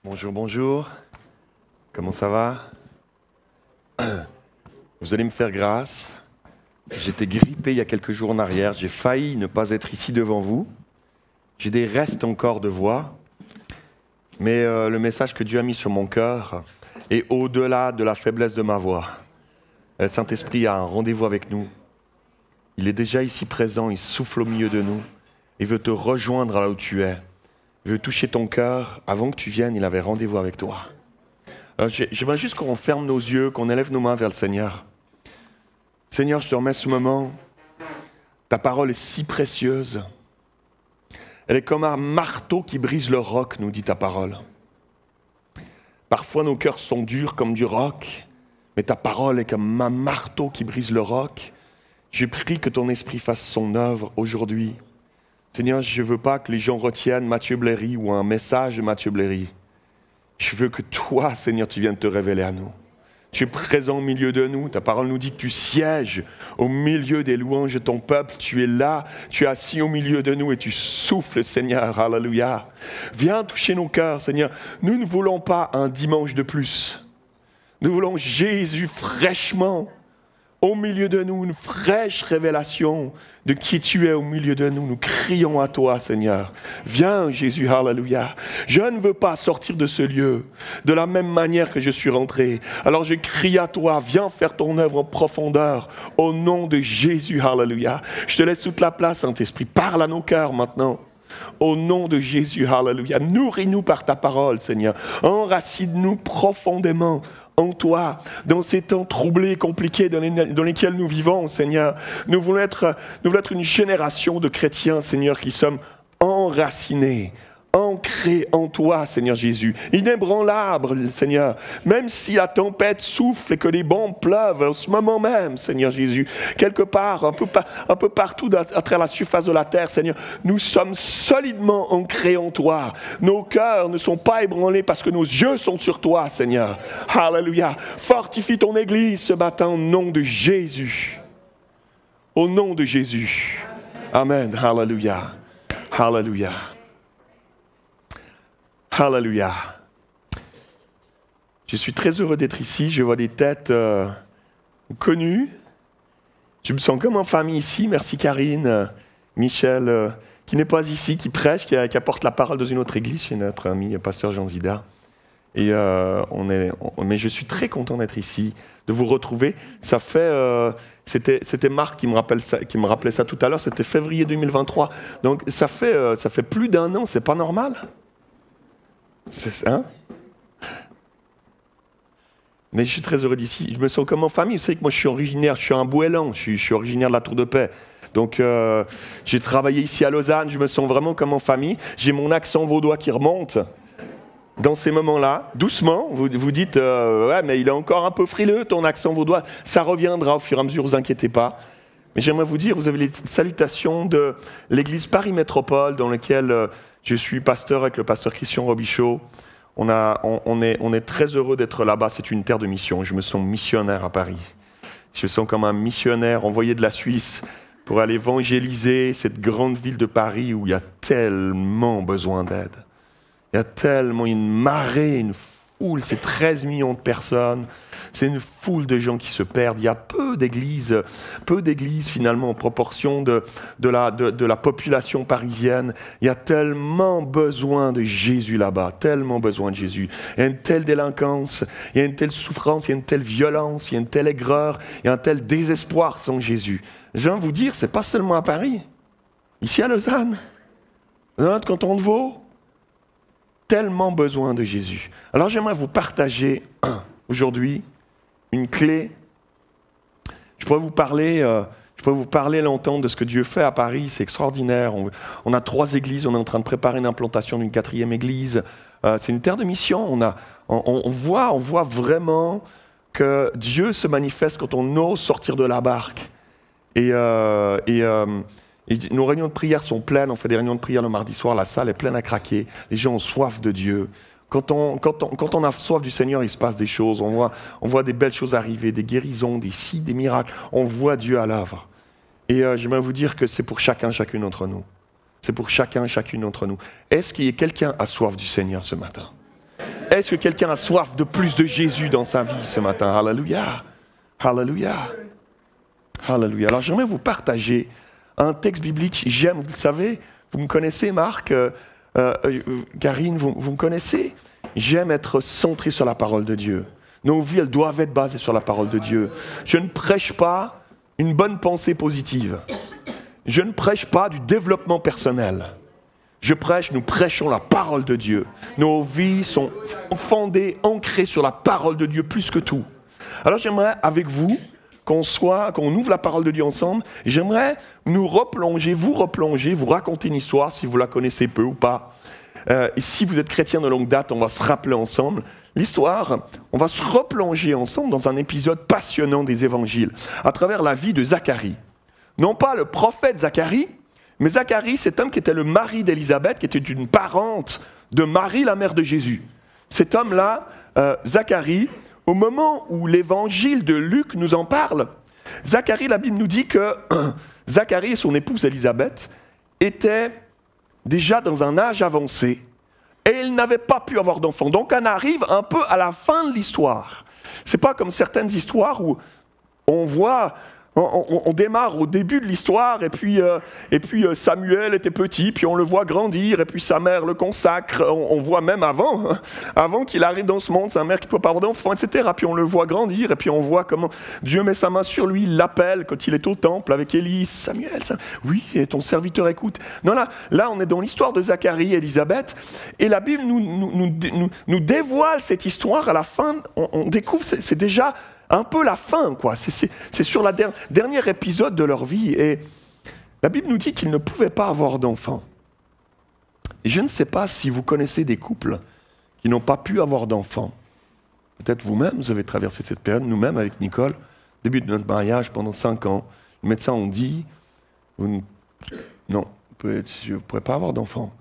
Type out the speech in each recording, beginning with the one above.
Bonjour, bonjour. Comment ça va? Vous allez me faire grâce. J'étais grippé il y a quelques jours en arrière. J'ai failli ne pas être ici devant vous. J'ai des restes encore de voix. Mais le message que Dieu a mis sur mon cœur est au-delà de la faiblesse de ma voix. Le Saint-Esprit a un rendez-vous avec nous. Il est déjà ici présent. Il souffle au milieu de nous. Il veut te rejoindre là où tu es. Il veut toucher ton cœur. Avant que tu viennes, il avait rendez-vous avec toi. Alors, j'aimerais juste qu'on ferme nos yeux, qu'on élève nos mains vers le Seigneur. Seigneur, je te remets ce moment. Ta parole est si précieuse. Elle est comme un marteau qui brise le roc, nous dit ta parole. Parfois, nos cœurs sont durs comme du roc, mais ta parole est comme un marteau qui brise le roc. Je prie que ton esprit fasse son œuvre aujourd'hui. Seigneur, je ne veux pas que les gens retiennent Mathieu Blairy ou un message de Mathieu Blairy. Je veux que toi, Seigneur, tu viennes te révéler à nous. Tu es présent au milieu de nous. Ta parole nous dit que tu sièges au milieu des louanges de ton peuple. Tu es là, tu es assis au milieu de nous et tu souffles, Seigneur. Alléluia. Viens toucher nos cœurs, Seigneur. Nous ne voulons pas un dimanche de plus. Nous voulons Jésus fraîchement au milieu de nous, une fraîche révélation de qui tu es au milieu de nous. Nous crions à toi, Seigneur. Viens, Jésus, alléluia. Je ne veux pas sortir de ce lieu de la même manière que je suis rentré. Alors je crie à toi, viens faire ton œuvre en profondeur au nom de Jésus, alléluia. Je te laisse toute la place, Saint-Esprit. Parle à nos cœurs maintenant. Au nom de Jésus, alléluia. Nourris-nous par ta parole, Seigneur. Enracine-nous profondément en toi, dans ces temps troublés, compliqués dans lesquels nous vivons, Seigneur. Nous voulons être une génération de chrétiens, Seigneur, qui sommes enracinés, ancrés en toi, Seigneur Jésus. Inébranlables, Seigneur. Même si la tempête souffle et que les bombes pleuvent en ce moment même, Seigneur Jésus, quelque part, un peu partout à travers la surface de la terre, Seigneur, nous sommes solidement ancrés en toi. Nos cœurs ne sont pas ébranlés parce que nos yeux sont sur toi, Seigneur. Alléluia. Fortifie ton Église ce matin au nom de Jésus. Au nom de Jésus. Amen. Alléluia. Alléluia. Alléluia. Je suis très heureux d'être ici. Je vois des têtes connues. Je me sens comme en famille ici. Merci Karine, Michel, qui n'est pas ici, qui prêche, qui apporte la parole dans une autre église chez notre ami pasteur Jean Zida. Et mais je suis très content d'être ici, de vous retrouver. Ça fait, c'était Marc qui me rappelait ça tout à l'heure. C'était février 2023. Donc ça fait plus d'un an. C'est pas normal. Hein? Mais je suis très heureux d'ici. Je me sens comme en famille. Vous savez que moi je suis un Bouélan, je suis originaire de la Tour de Paix. Donc j'ai travaillé ici à Lausanne, je me sens vraiment comme en famille. J'ai mon accent vaudois qui remonte. Dans ces moments-là, doucement, vous dites ouais, mais il est encore un peu frileux ton accent vaudois. Ça reviendra au fur et à mesure, vous inquiétez pas. Mais j'aimerais vous dire, vous avez les salutations de l'église Paris Métropole dans laquelle je suis pasteur avec le pasteur Christian Robichaud. On est très heureux d'être là-bas. C'est une terre de mission. Je me sens missionnaire à Paris. Je me sens comme un missionnaire envoyé de la Suisse pour aller évangéliser cette grande ville de Paris où il y a tellement besoin d'aide. Il y a tellement une marée, une foule. C'est 13 millions de personnes. C'est une foule de gens qui se perdent. Il y a peu d'églises finalement en proportion de la population parisienne. Il y a tellement besoin de Jésus là-bas, tellement besoin de Jésus. Il y a une telle délinquance, il y a une telle souffrance, il y a une telle violence, il y a une telle aigreur, il y a un tel désespoir sans Jésus. Je viens vous dire, c'est pas seulement à Paris. Ici à Lausanne, dans notre canton de Vaud, tellement besoin de Jésus. Alors j'aimerais vous partager aujourd'hui une clé. Je pourrais vous parler longtemps de ce que Dieu fait à Paris, c'est extraordinaire. On a 3 églises, on est en train de préparer une implantation d'une 4e église. C'est une terre de mission. On voit vraiment que Dieu se manifeste quand on ose sortir de la barque. Et nos réunions de prière sont pleines. On fait des réunions de prière le mardi soir, la salle est pleine à craquer. Les gens ont soif de Dieu. Quand on a soif du Seigneur, il se passe des choses. On voit des belles choses arriver, des guérisons, des signes, des miracles. On voit Dieu à l'œuvre. Et j'aimerais vous dire que c'est pour chacun, chacune d'entre nous. C'est pour chacun, chacune d'entre nous. Est-ce qu'il y a quelqu'un à soif du Seigneur ce matin? Est-ce que quelqu'un a soif de plus de Jésus dans sa vie ce matin? Alléluia. Alléluia. Alléluia. Alors j'aimerais vous partager un texte biblique. J'aime, vous le savez, vous me connaissez, Marc, Karine, vous me connaissez. J'aime être centré sur la parole de Dieu. Nos vies, elles doivent être basées sur la parole de Dieu. Je ne prêche pas une bonne pensée positive. Je ne prêche pas du développement personnel. Nous prêchons la parole de Dieu. Nos vies sont fondées, ancrées sur la parole de Dieu plus que tout. Alors j'aimerais avec vous qu'on ouvre la parole de Dieu ensemble. J'aimerais vous raconter une histoire si vous la connaissez peu ou pas. Et si vous êtes chrétien de longue date, on va se rappeler ensemble. L'histoire, on va se replonger ensemble dans un épisode passionnant des évangiles, à travers la vie de Zacharie. Non pas le prophète Zacharie, mais Zacharie, cet homme qui était le mari d'Élisabeth, qui était une parente de Marie, la mère de Jésus. Cet homme-là, Zacharie, au moment où l'évangile de Luc nous en parle, Zacharie, la Bible nous dit que Zacharie et son épouse Élisabeth étaient déjà dans un âge avancé et ils n'avaient pas pu avoir d'enfants. Donc on arrive un peu à la fin de l'histoire. C'est pas comme certaines histoires où on voit... On démarre au début de l'histoire et puis Samuel était petit, puis on le voit grandir et puis sa mère le consacre. On voit même avant qu'il arrive dans ce monde, sa mère qui ne peut pas avoir d'enfant, etc. Puis on le voit grandir et puis on voit comment Dieu met sa main sur lui, il l'appelle quand il est au temple avec Élie. Samuel, oui, et ton serviteur écoute. Non, là on est dans l'histoire de Zacharie et Élisabeth et la Bible nous dévoile cette histoire à la fin. On découvre, c'est déjà un peu la fin, quoi. C'est sur le dernier épisode de leur vie. Et la Bible nous dit qu'ils ne pouvaient pas avoir d'enfants. Et je ne sais pas si vous connaissez des couples qui n'ont pas pu avoir d'enfants. Peut-être vous-même, vous avez traversé cette période. Nous-mêmes, avec Nicole, début de notre mariage, pendant 5 ans, les médecins ont dit non, vous ne pourrez pas avoir d'enfants.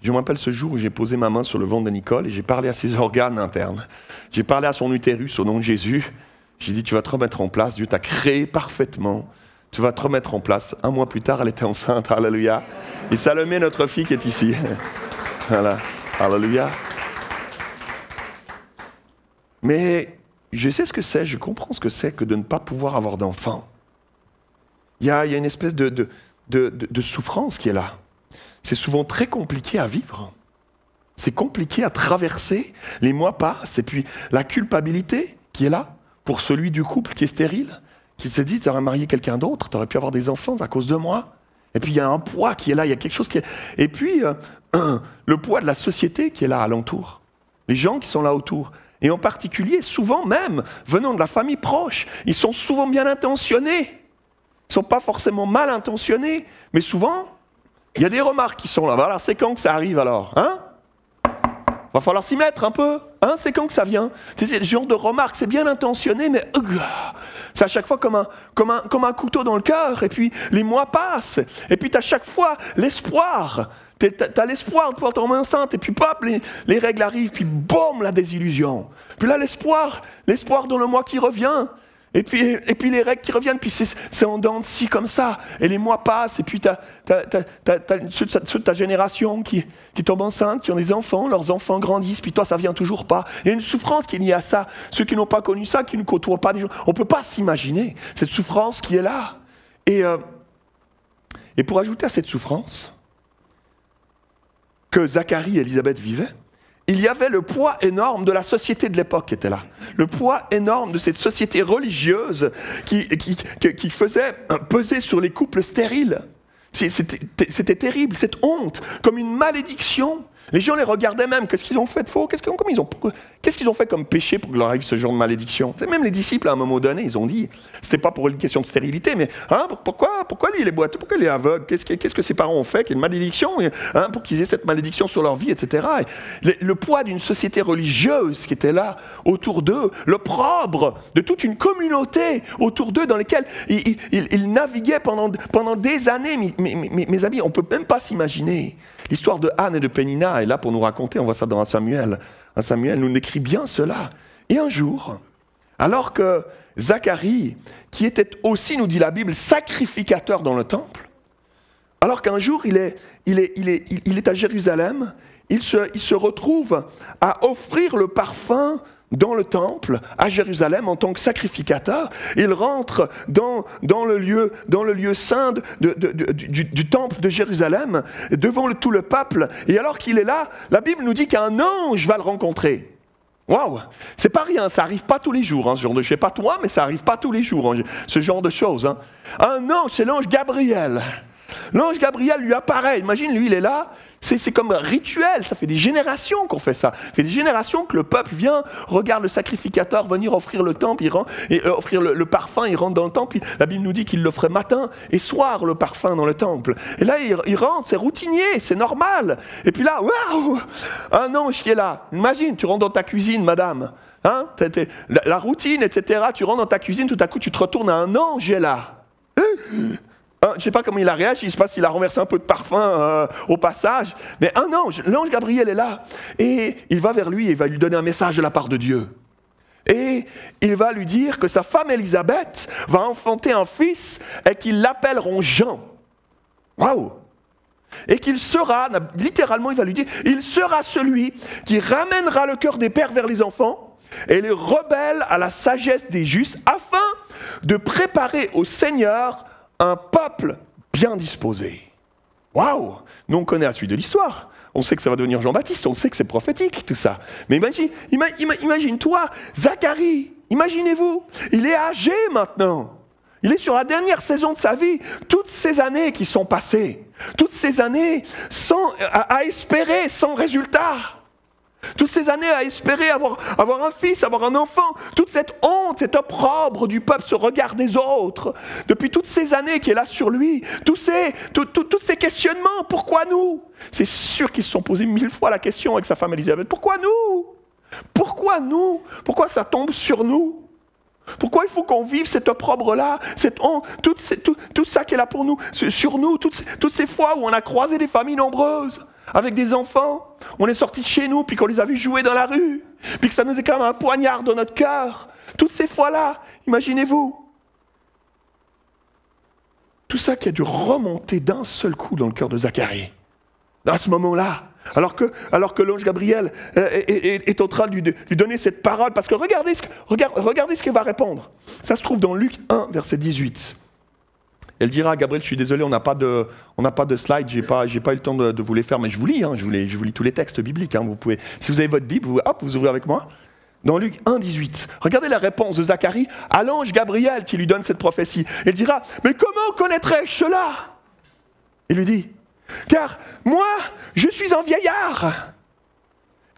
Je me rappelle ce jour où j'ai posé ma main sur le ventre de Nicole et j'ai parlé à ses organes internes. J'ai parlé à son utérus au nom de Jésus. J'ai dit, tu vas te remettre en place, Dieu t'a créé parfaitement. Tu vas te remettre en place. 1 mois plus tard, elle était enceinte, alléluia. Et Salomé, notre fille qui est ici. Voilà, alléluia. Mais je sais ce que c'est, je comprends ce que c'est que de ne pas pouvoir avoir d'enfant. Il y a une espèce de souffrance qui est là. C'est souvent très compliqué à vivre. C'est compliqué à traverser. Les mois passent et puis la culpabilité qui est là. Pour celui du couple qui est stérile, qui se dit, tu aurais marié quelqu'un d'autre, tu aurais pu avoir des enfants à cause de moi. Et puis il y a un poids qui est là, il y a quelque chose qui est... Et puis le poids de la société qui est là alentour. Les gens qui sont là autour. Et en particulier, souvent même, venant de la famille proche, ils sont souvent bien intentionnés. Ils ne sont pas forcément mal intentionnés, mais souvent, il y a des remarques qui sont là. Voilà, c'est quand que ça arrive alors, hein? Va falloir s'y mettre un peu. Hein, c'est quand que ça vient? C'est ce genre de remarques, c'est bien intentionné, mais c'est à chaque fois comme un couteau dans le cœur. Et puis les mois passent. Et puis tu as à chaque fois l'espoir. Tu as l'espoir de pouvoir tomber enceinte. Et puis pop, les règles arrivent. Puis boum, la désillusion. Puis là, l'espoir dans le mois qui revient. Et puis les règles qui reviennent, puis c'est en dents de scie comme ça. Et les mois passent, et puis t'as ceux de ta génération qui tombent enceintes, qui ont des enfants, leurs enfants grandissent, puis toi ça vient toujours pas. Il y a une souffrance qui est liée à ça. Ceux qui n'ont pas connu ça, qui ne côtoient pas des gens, on peut pas s'imaginer cette souffrance qui est là. Et pour ajouter à cette souffrance que Zacharie et Élisabeth vivaient, il y avait le poids énorme de la société de l'époque qui était là. Le poids énorme de cette société religieuse qui faisait peser sur les couples stériles. C'était terrible, cette honte, comme une malédiction. Les gens les regardaient même, qu'est-ce qu'ils ont fait de faux? Qu'est-ce qu'ils ont fait comme péché pour que leur arrive ce genre de malédiction? Même les disciples, à un moment donné, ils ont dit, c'était pas pour une question de stérilité, mais pourquoi lui il est boiteux, pourquoi il est aveugle? Qu'est-ce que ses parents ont fait? Qu'il y ait une malédiction, pour qu'ils aient cette malédiction sur leur vie, etc. Et le poids d'une société religieuse qui était là, autour d'eux, l'opprobre de toute une communauté autour d'eux, dans lesquelles ils naviguaient pendant des années. Mes amis, on ne peut même pas s'imaginer. L'histoire de Anne et de Pénina est là pour nous raconter, on voit ça dans 1 Samuel. 1 Samuel nous décrit bien cela. Et un jour, alors que Zacharie, qui était aussi, nous dit la Bible, sacrificateur dans le temple, Alors qu'un jour, il est à Jérusalem, il se retrouve à offrir le parfum dans le temple à Jérusalem en tant que sacrificateur. Il rentre dans le lieu saint du temple de Jérusalem, devant tout le peuple. Et alors qu'il est là, la Bible nous dit qu'un ange va le rencontrer. Waouh, c'est pas rien, ça arrive pas tous les jours, hein, ce genre de, je sais pas toi, mais ça arrive pas tous les jours, hein, ce genre de choses. Hein. Un ange, c'est l'ange Gabriel. L'ange Gabriel lui apparaît, imagine, lui il est là, c'est comme un rituel, ça fait des générations qu'on fait ça. Ça fait des générations que le peuple vient, regarde le sacrificateur venir offrir le temple, offrir le parfum, il rentre dans le temple, la Bible nous dit qu'il l'offrait matin et soir le parfum dans le temple. Et là il rentre, c'est routinier, c'est normal. Et puis là, waouh, un ange qui est là, imagine, tu rentres dans ta cuisine madame, hein, la routine, etc., tu rentres dans ta cuisine, tout à coup tu te retournes, un ange est là. Je ne sais pas comment il a réagi, je ne sais pas s'il a renversé un peu de parfum au passage, mais un ange, l'ange Gabriel est là, et il va vers lui et il va lui donner un message de la part de Dieu. Et il va lui dire que sa femme Élisabeth va enfanter un fils et qu'ils l'appelleront Jean. Waouh! Et qu'il sera, littéralement il va lui dire, il sera celui qui ramènera le cœur des pères vers les enfants et les rebelles à la sagesse des justes, afin de préparer au Seigneur un peuple bien disposé. Waouh! Nous, on connaît la suite de l'histoire. On sait que ça va devenir Jean-Baptiste, on sait que c'est prophétique, tout ça. Mais imagine-toi, Zacharie, imaginez-vous, il est âgé maintenant. Il est sur la dernière saison de sa vie. Toutes ces années qui sont passées, toutes ces années à espérer sans résultat. Toutes ces années à espérer avoir un fils, avoir un enfant, toute cette honte, cet opprobre du peuple, ce regard des autres, depuis toutes ces années qui est là sur lui, tous ces questionnements, pourquoi nous? C'est sûr qu'ils se sont posés 1000 fois la question avec sa femme Élisabeth, pourquoi nous? Pourquoi nous? Pourquoi ça tombe sur nous? Pourquoi il faut qu'on vive cet opprobre-là, cette honte, tout ça qui est là pour nous, sur nous, toutes ces fois où on a croisé des familles nombreuses, avec des enfants, on est sortis de chez nous, puis qu'on les a vus jouer dans la rue, puis que ça nous est comme un poignard dans notre cœur. Toutes ces fois-là, imaginez-vous. Tout ça qui a dû remonter d'un seul coup dans le cœur de Zacharie. À ce moment-là, alors que l'ange Gabriel est en train de lui donner cette parole, parce que regardez ce qu'il va répondre. Ça se trouve dans Luc 1, verset 18. Elle dira à Gabriel, je suis désolé, on n'a pas de slide, j'ai pas eu le temps de vous les faire, mais je vous lis, hein, je vous lis tous les textes bibliques. Hein, vous pouvez, si vous avez votre Bible, vous ouvrez avec moi. Dans Luc 1, 18, regardez la réponse de Zacharie à l'ange Gabriel qui lui donne cette prophétie. Elle dira, mais comment connaîtrais-je cela? Il lui dit, car moi, je suis un vieillard,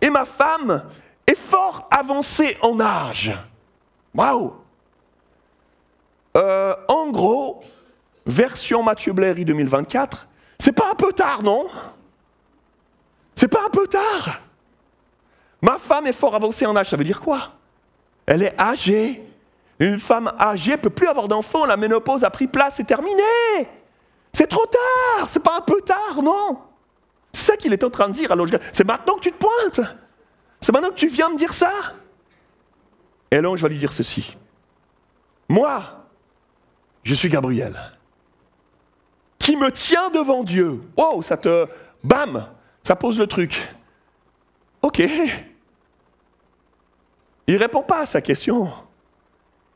et ma femme est fort avancée en âge. Waouh! En gros, version Mathieu Blairy 2024, c'est pas un peu tard, non? C'est pas un peu tard? Ma femme est fort avancée en âge, ça veut dire quoi? Elle est âgée. Une femme âgée ne peut plus avoir d'enfants, la ménopause a pris place, c'est terminé. C'est trop tard, c'est pas un peu tard, non? C'est ça qu'il est en train de dire à l'ange. C'est maintenant que tu te pointes. C'est maintenant que tu viens me dire ça. Et l'ange va lui dire ceci. Moi, je suis Gabriel, qui me tient devant Dieu. Oh, ça te... Bam! Ça pose le truc. Ok. Il ne répond pas à sa question.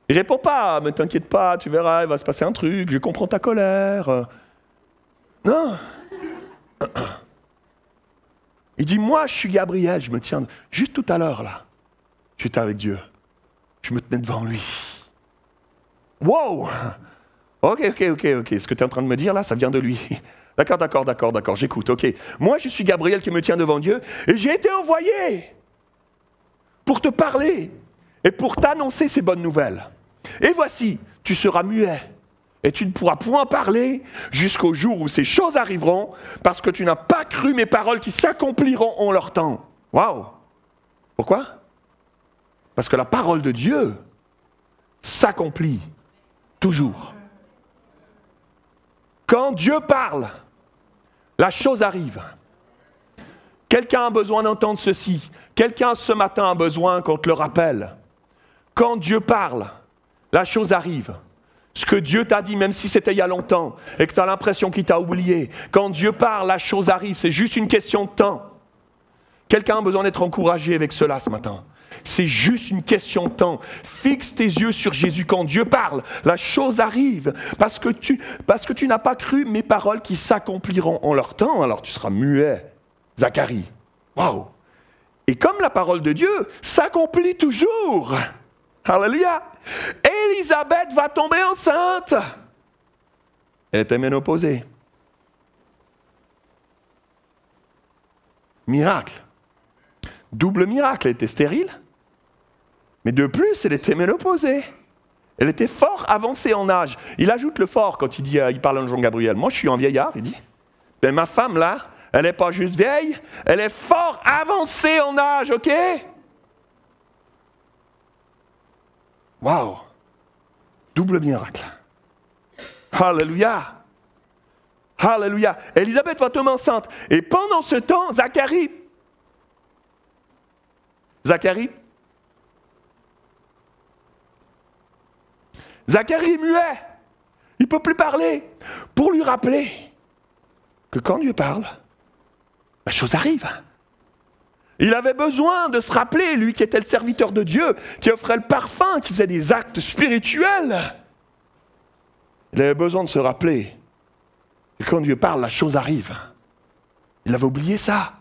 Il ne répond pas, mais t'inquiète pas, tu verras, il va se passer un truc, je comprends ta colère. Non. Il dit, moi, je suis Gabriel, je me tiens... Juste tout à l'heure, là, j'étais avec Dieu. Je me tenais devant lui. Wow! Ok. Ce que tu es en train de me dire, là, ça vient de lui. D'accord, j'écoute, ok. Moi, je suis Gabriel qui me tient devant Dieu, et j'ai été envoyé pour te parler et pour t'annoncer ces bonnes nouvelles. Et voici, tu seras muet, et tu ne pourras point parler jusqu'au jour où ces choses arriveront, parce que tu n'as pas cru mes paroles qui s'accompliront en leur temps. Waouh! Pourquoi? Parce que la parole de Dieu s'accomplit toujours. Quand Dieu parle, la chose arrive. Quelqu'un a besoin d'entendre ceci. Quelqu'un ce matin a besoin qu'on te le rappelle. Quand Dieu parle, la chose arrive. ce que Dieu t'a dit, même si c'était il y a longtemps, et que tu as l'impression qu'il t'a oublié. Quand Dieu parle, la chose arrive, c'est juste une question de temps. Quelqu'un a besoin d'être encouragé avec cela ce matin. C'est juste une question de temps. Fixe tes yeux sur Jésus. Quand Dieu parle, la chose arrive. Parce que tu n'as pas cru mes paroles qui s'accompliront en leur temps, alors tu seras muet. Zacharie. Waouh! Et comme la parole de Dieu s'accomplit toujours. Alléluia! Élisabeth va tomber enceinte. Elle était ménopausée. Miracle. Double miracle, elle était stérile. Mais de plus, elle était ménopausée. Elle était fort avancée en âge. Il ajoute le fort quand il parle à Jean Gabriel. Moi, je suis un vieillard, il dit. Mais ma femme, là, elle n'est pas juste vieille, elle est fort avancée en âge, ok? Waouh! Double miracle. Alléluia! Alléluia! Élisabeth va tomber enceinte. Et pendant ce temps, Zacharie, est muet. Il ne peut plus parler. Pour lui rappeler que quand Dieu parle, la chose arrive. Il avait besoin de se rappeler, lui qui était le serviteur de Dieu, qui offrait le parfum, qui faisait des actes spirituels. Il avait besoin de se rappeler que quand Dieu parle, la chose arrive. Il avait oublié ça.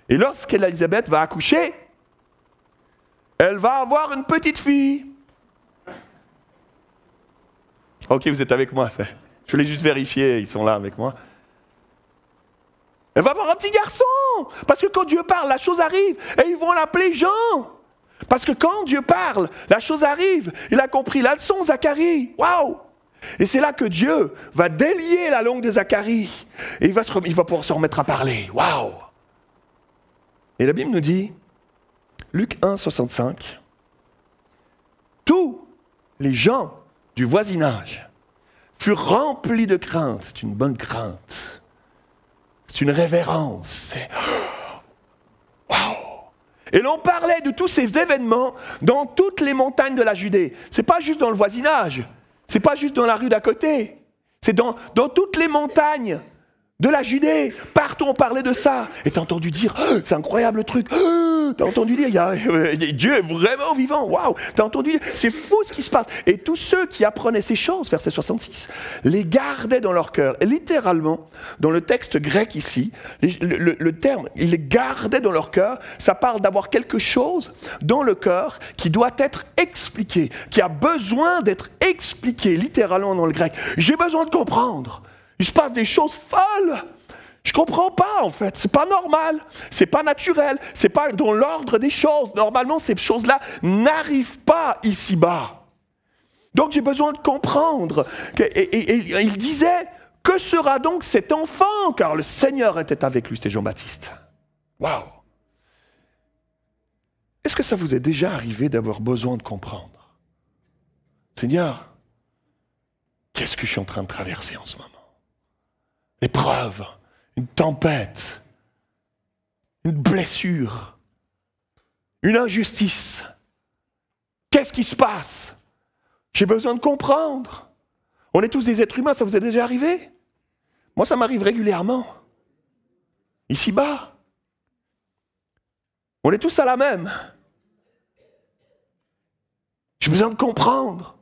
Et lorsqu'Élisabeth va accoucher, elle va avoir une petite fille. Ok, vous êtes avec moi. Je voulais juste vérifier, ils sont là avec moi. Elle va avoir un petit garçon. Parce que quand Dieu parle, la chose arrive. Et ils vont l'appeler Jean. Parce que quand Dieu parle, la chose arrive. Il a compris la leçon, Zacharie. Waouh! Et c'est là que Dieu va délier la langue de Zacharie. Et il va pouvoir se remettre à parler. Waouh! Et la Bible nous dit, Luc 1, 65, tous les gens du voisinage furent remplis de crainte. C'est une bonne crainte. C'est une révérence. C'est... Waouh! Et l'on parlait de tous ces événements dans toutes les montagnes de la Judée. Ce n'est pas juste dans le voisinage. Ce n'est pas juste dans la rue d'à côté. C'est dans toutes les montagnes de la Judée. Partout on parlait de ça. Et tu as entendu dire, oh, c'est incroyable le truc. Oh, tu as entendu dire, Dieu est vraiment vivant. Waouh! Tu as entendu dire, c'est fou ce qui se passe. Et tous ceux qui apprenaient ces choses, verset 66, les gardaient dans leur cœur. Et littéralement, dans le texte grec ici, le terme, ils les gardaient dans leur cœur, ça parle d'avoir quelque chose dans le cœur qui doit être expliqué, qui a besoin d'être expliqué, littéralement dans le grec. J'ai besoin de comprendre. Il se passe des choses folles. Je ne comprends pas, en fait. Ce n'est pas normal. Ce n'est pas naturel. Ce n'est pas dans l'ordre des choses. Normalement, ces choses-là n'arrivent pas ici-bas. Donc, j'ai besoin de comprendre. Et il disait, que sera donc cet enfant? Car le Seigneur était avec lui. C'était Jean-Baptiste. Waouh! Est-ce que ça vous est déjà arrivé d'avoir besoin de comprendre? Seigneur, qu'est-ce que je suis en train de traverser en ce moment? L'épreuve, une tempête, une blessure, une injustice. Qu'est-ce qui se passe? J'ai besoin de comprendre. On est tous des êtres humains, ça vous est déjà arrivé? Moi, ça m'arrive régulièrement. Ici-bas. On est tous à la même. J'ai besoin de comprendre.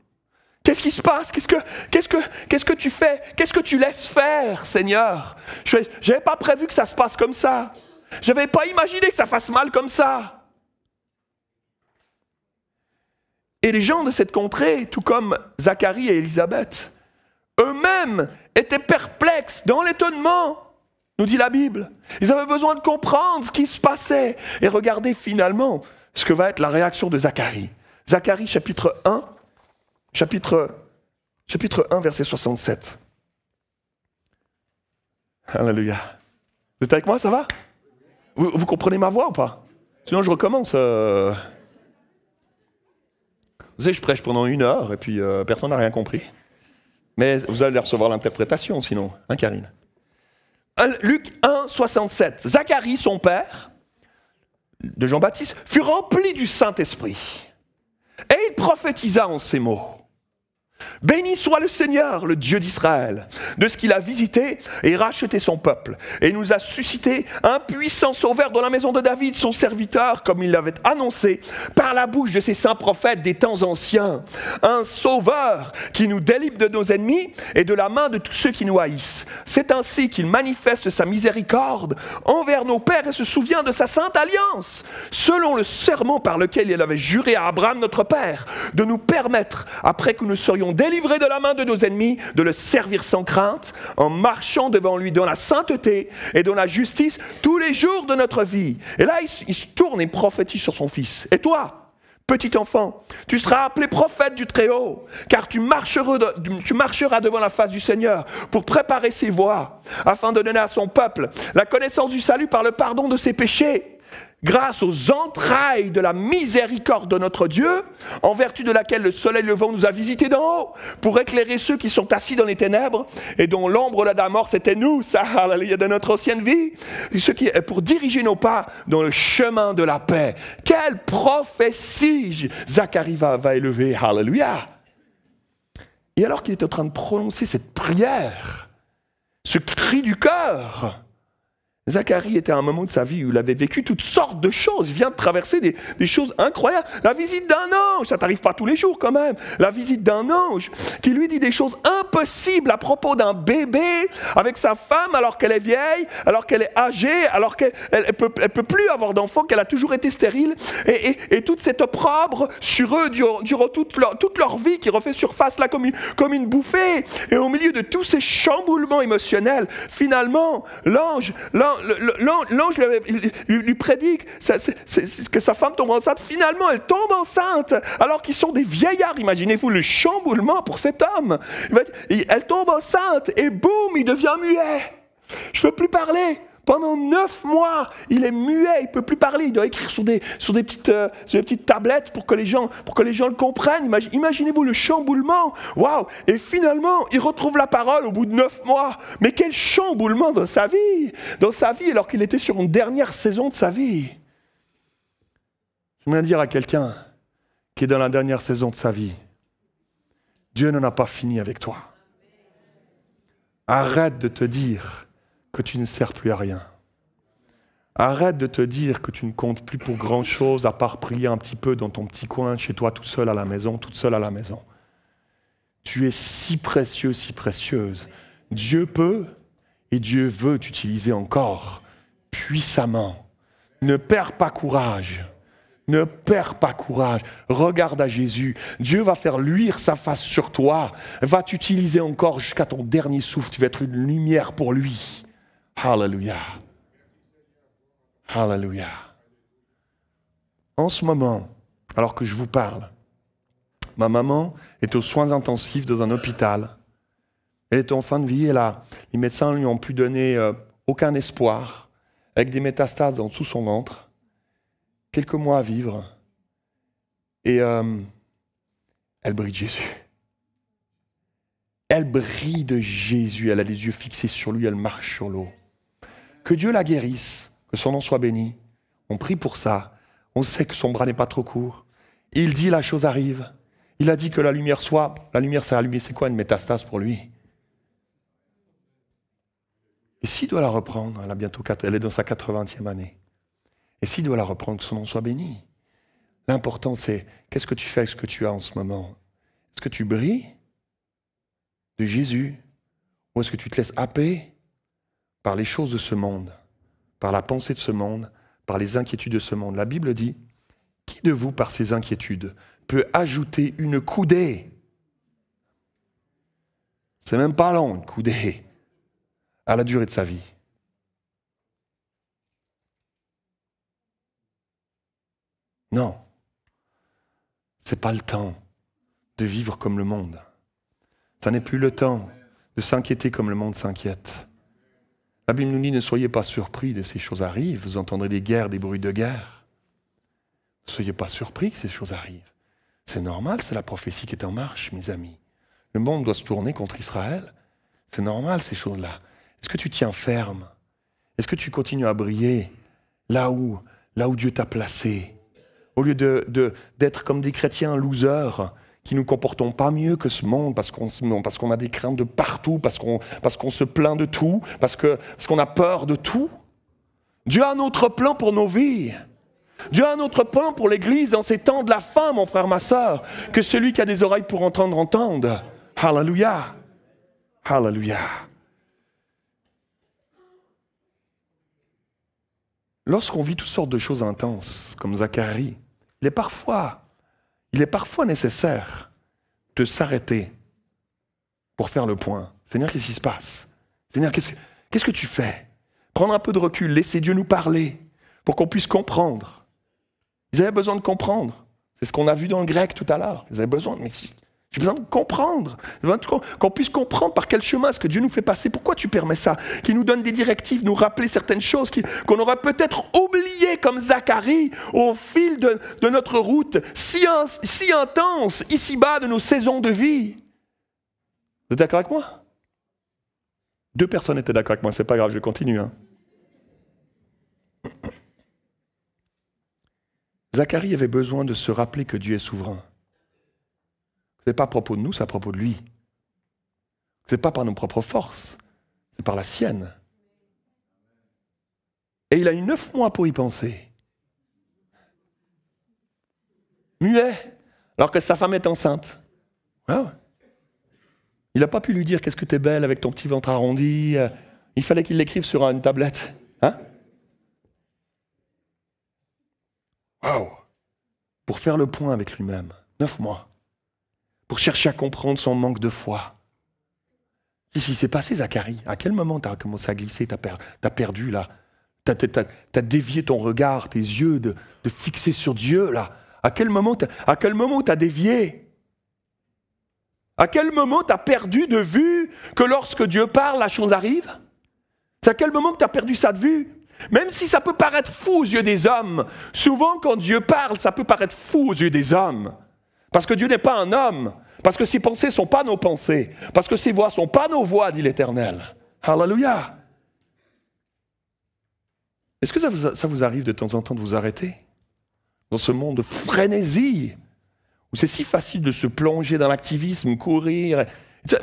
Qu'est-ce qui se passe? Qu'est-ce que tu fais? Qu'est-ce que tu laisses faire, Seigneur? Je n'avais pas prévu que ça se passe comme ça. Je n'avais pas imaginé que ça fasse mal comme ça. Et les gens de cette contrée, tout comme Zacharie et Élisabeth, eux-mêmes étaient perplexes dans l'étonnement, nous dit la Bible. Ils avaient besoin de comprendre ce qui se passait. Et regardez finalement ce que va être la réaction de Zacharie. Zacharie chapitre 1. Chapitre 1, verset 67. Alléluia. Vous êtes avec moi, ça va? Vous comprenez ma voix ou pas? Sinon, je recommence. Vous savez, je prêche pendant 1 heure et puis personne n'a rien compris. Mais vous allez recevoir l'interprétation sinon, hein, Karine? Luc 1, 67. Zacharie, son père, de Jean-Baptiste, fut rempli du Saint-Esprit. Et il prophétisa en ces mots. Béni soit le Seigneur, le Dieu d'Israël, de ce qu'il a visité et racheté son peuple, et nous a suscité un puissant sauveur dans la maison de David, son serviteur, comme il l'avait annoncé par la bouche de ses saints prophètes des temps anciens. Un sauveur qui nous délivre de nos ennemis et de la main de tous ceux qui nous haïssent. C'est ainsi qu'il manifeste sa miséricorde envers nos pères et se souvient de sa sainte alliance, selon le serment par lequel il avait juré à Abraham notre père, de nous permettre, après que nous serions délivrés de la main de nos ennemis, de le servir sans crainte, en marchant devant lui dans la sainteté et dans la justice tous les jours de notre vie. Et là, il se tourne et prophétise sur son fils. Et toi, petit enfant, tu seras appelé prophète du Très-Haut, car tu marcheras devant la face du Seigneur pour préparer ses voies, afin de donner à son peuple la connaissance du salut par le pardon de ses péchés, grâce aux entrailles de la miséricorde de notre Dieu, en vertu de laquelle le soleil levant nous a visités d'en haut, pour éclairer ceux qui sont assis dans les ténèbres, et dont l'ombre de la mort, c'était nous, ça, alléluia, de notre ancienne vie, pour diriger nos pas dans le chemin de la paix. Quelle prophétie Zacharie va élever, alléluia. Et alors qu'il est en train de prononcer cette prière, ce cri du cœur, Zacharie était à un moment de sa vie où il avait vécu toutes sortes de choses. Il vient de traverser des choses incroyables. La visite d'un ange, ça t'arrive pas tous les jours quand même. La visite d'un ange qui lui dit des choses impossibles à propos d'un bébé avec sa femme alors qu'elle est vieille, alors qu'elle est âgée, alors qu'elle peut plus avoir d'enfant, qu'elle a toujours été stérile. Et toute cette opprobre sur eux durant toute leur vie qui refait surface là comme une bouffée. Et au milieu de tous ces chamboulements émotionnels, finalement, l'ange lui prédit que sa femme tombe enceinte. Finalement, elle tombe enceinte alors qu'ils sont des vieillards. Imaginez-vous le chamboulement pour cet homme. Elle tombe enceinte et boum, il devient muet. Je ne peux plus parler. Pendant 9 mois, il est muet, il ne peut plus parler. Il doit écrire sur des petites tablettes pour que les gens le comprennent. Imaginez-vous le chamboulement. Waouh! Et finalement, il retrouve la parole au bout de 9 mois. Mais quel chamboulement dans sa vie! Dans sa vie, alors qu'il était sur une dernière saison de sa vie. Je viens dire à quelqu'un qui est dans la dernière saison de sa vie, Dieu n'en a pas fini avec toi. Arrête de te dire que tu ne sers plus à rien. Arrête de te dire que tu ne comptes plus pour grand-chose à part prier un petit peu dans ton petit coin, chez toi, tout seul à la maison, toute seule à la maison. Tu es si précieux, si précieuse. Dieu peut et Dieu veut t'utiliser encore puissamment. Ne perds pas courage. Ne perds pas courage. Regarde à Jésus. Dieu va faire luire sa face sur toi. Va t'utiliser encore jusqu'à ton dernier souffle. Tu vas être une lumière pour lui. Alléluia. Alléluia. En ce moment, alors que je vous parle, ma maman est aux soins intensifs dans un hôpital. Elle est en fin de vie et là, les médecins ne lui ont plus donné aucun espoir, avec des métastases dans tout son ventre. Quelques mois à vivre. Et elle brille de Jésus. Elle brille de Jésus. Elle a les yeux fixés sur lui. Elle marche sur l'eau. Que Dieu la guérisse, que son nom soit béni. On prie pour ça. On sait que son bras n'est pas trop court. Il dit la chose arrive. Il a dit que la lumière soit. La lumière s'est allumée. C'est quoi une métastase pour lui? Et s'il doit la reprendre, elle est dans sa 80e année. Et s'il doit la reprendre, que son nom soit béni. L'important c'est, qu'est-ce que tu fais avec ce que tu as en ce moment? Est-ce que tu brilles de Jésus? Ou est-ce que tu te laisses happer par les choses de ce monde, par la pensée de ce monde, par les inquiétudes de ce monde? La Bible dit, qui de vous, par ses inquiétudes, peut ajouter une coudée? C'est même pas long, une coudée, à la durée de sa vie. Non, c'est pas le temps de vivre comme le monde. Ça n'est plus le temps de s'inquiéter comme le monde s'inquiète. La Bible nous dit, ne soyez pas surpris de ces choses arrivent. Vous entendrez des guerres, des bruits de guerre. Ne soyez pas surpris que ces choses arrivent. C'est normal, c'est la prophétie qui est en marche, mes amis. Le monde doit se tourner contre Israël. C'est normal, ces choses-là. Est-ce que tu tiens ferme? Est-ce que tu continues à briller là où Dieu t'a placé? Au lieu d'être comme des chrétiens losers qui nous comportons pas mieux que ce monde, parce qu'on a des craintes de partout, parce qu'on se plaint de tout, parce qu'on a peur de tout. Dieu a un autre plan pour nos vies. Dieu a un autre plan pour l'Église dans ces temps de la fin, mon frère, ma sœur, que celui qui a des oreilles pour entendre, entende. Alléluia. Alléluia. Lorsqu'on vit toutes sortes de choses intenses, comme Zacharie, il est parfois nécessaire de s'arrêter pour faire le point. Seigneur, qu'est-ce qui se passe? Seigneur, qu'est-ce que tu fais? Prendre un peu de recul, laisser Dieu nous parler pour qu'on puisse comprendre. Ils avaient besoin de comprendre. C'est ce qu'on a vu dans le grec tout à l'heure. Ils avaient besoin, mais j'ai besoin de comprendre. Qu'on puisse comprendre par quel chemin est-ce que Dieu nous fait passer. Pourquoi tu permets ça? Qu'il nous donne des directives, nous rappeler certaines choses qu'on aurait peut-être oubliées comme Zacharie au fil de notre route si intense, ici-bas, de nos saisons de vie. Vous êtes d'accord avec moi? 2 personnes étaient d'accord avec moi, c'est pas grave, je continue. Zacharie avait besoin de se rappeler que Dieu est souverain. Ce n'est pas à propos de nous, c'est à propos de lui. Ce n'est pas par nos propres forces, c'est par la sienne. Et il a eu 9 mois pour y penser. Muet, alors que sa femme est enceinte. Ah. Il n'a pas pu lui dire « Qu'est-ce que t'es belle avec ton petit ventre arrondi ?» Il fallait qu'il l'écrive sur une tablette. Waouh! Pour faire le point avec lui-même. 9 mois. Pour chercher à comprendre son manque de foi. Qu'est-ce qui s'est passé, Zacharie? À quel moment tu as commencé à glisser? Tu as perdu, là. Tu as dévié ton regard, tes yeux, de fixer sur Dieu, là. À quel moment tu as dévié? À quel moment tu as perdu de vue que lorsque Dieu parle, la chose arrive? C'est à quel moment que tu as perdu ça de vue? Même si ça peut paraître fou aux yeux des hommes, souvent quand Dieu parle, ça peut paraître fou aux yeux des hommes. Parce que Dieu n'est pas un homme, parce que ses pensées ne sont pas nos pensées, parce que ses voix ne sont pas nos voix, dit l'Éternel. Alléluia. Est-ce que ça vous arrive de temps en temps de vous arrêter dans ce monde de frénésie, où c'est si facile de se plonger dans l'activisme, courir,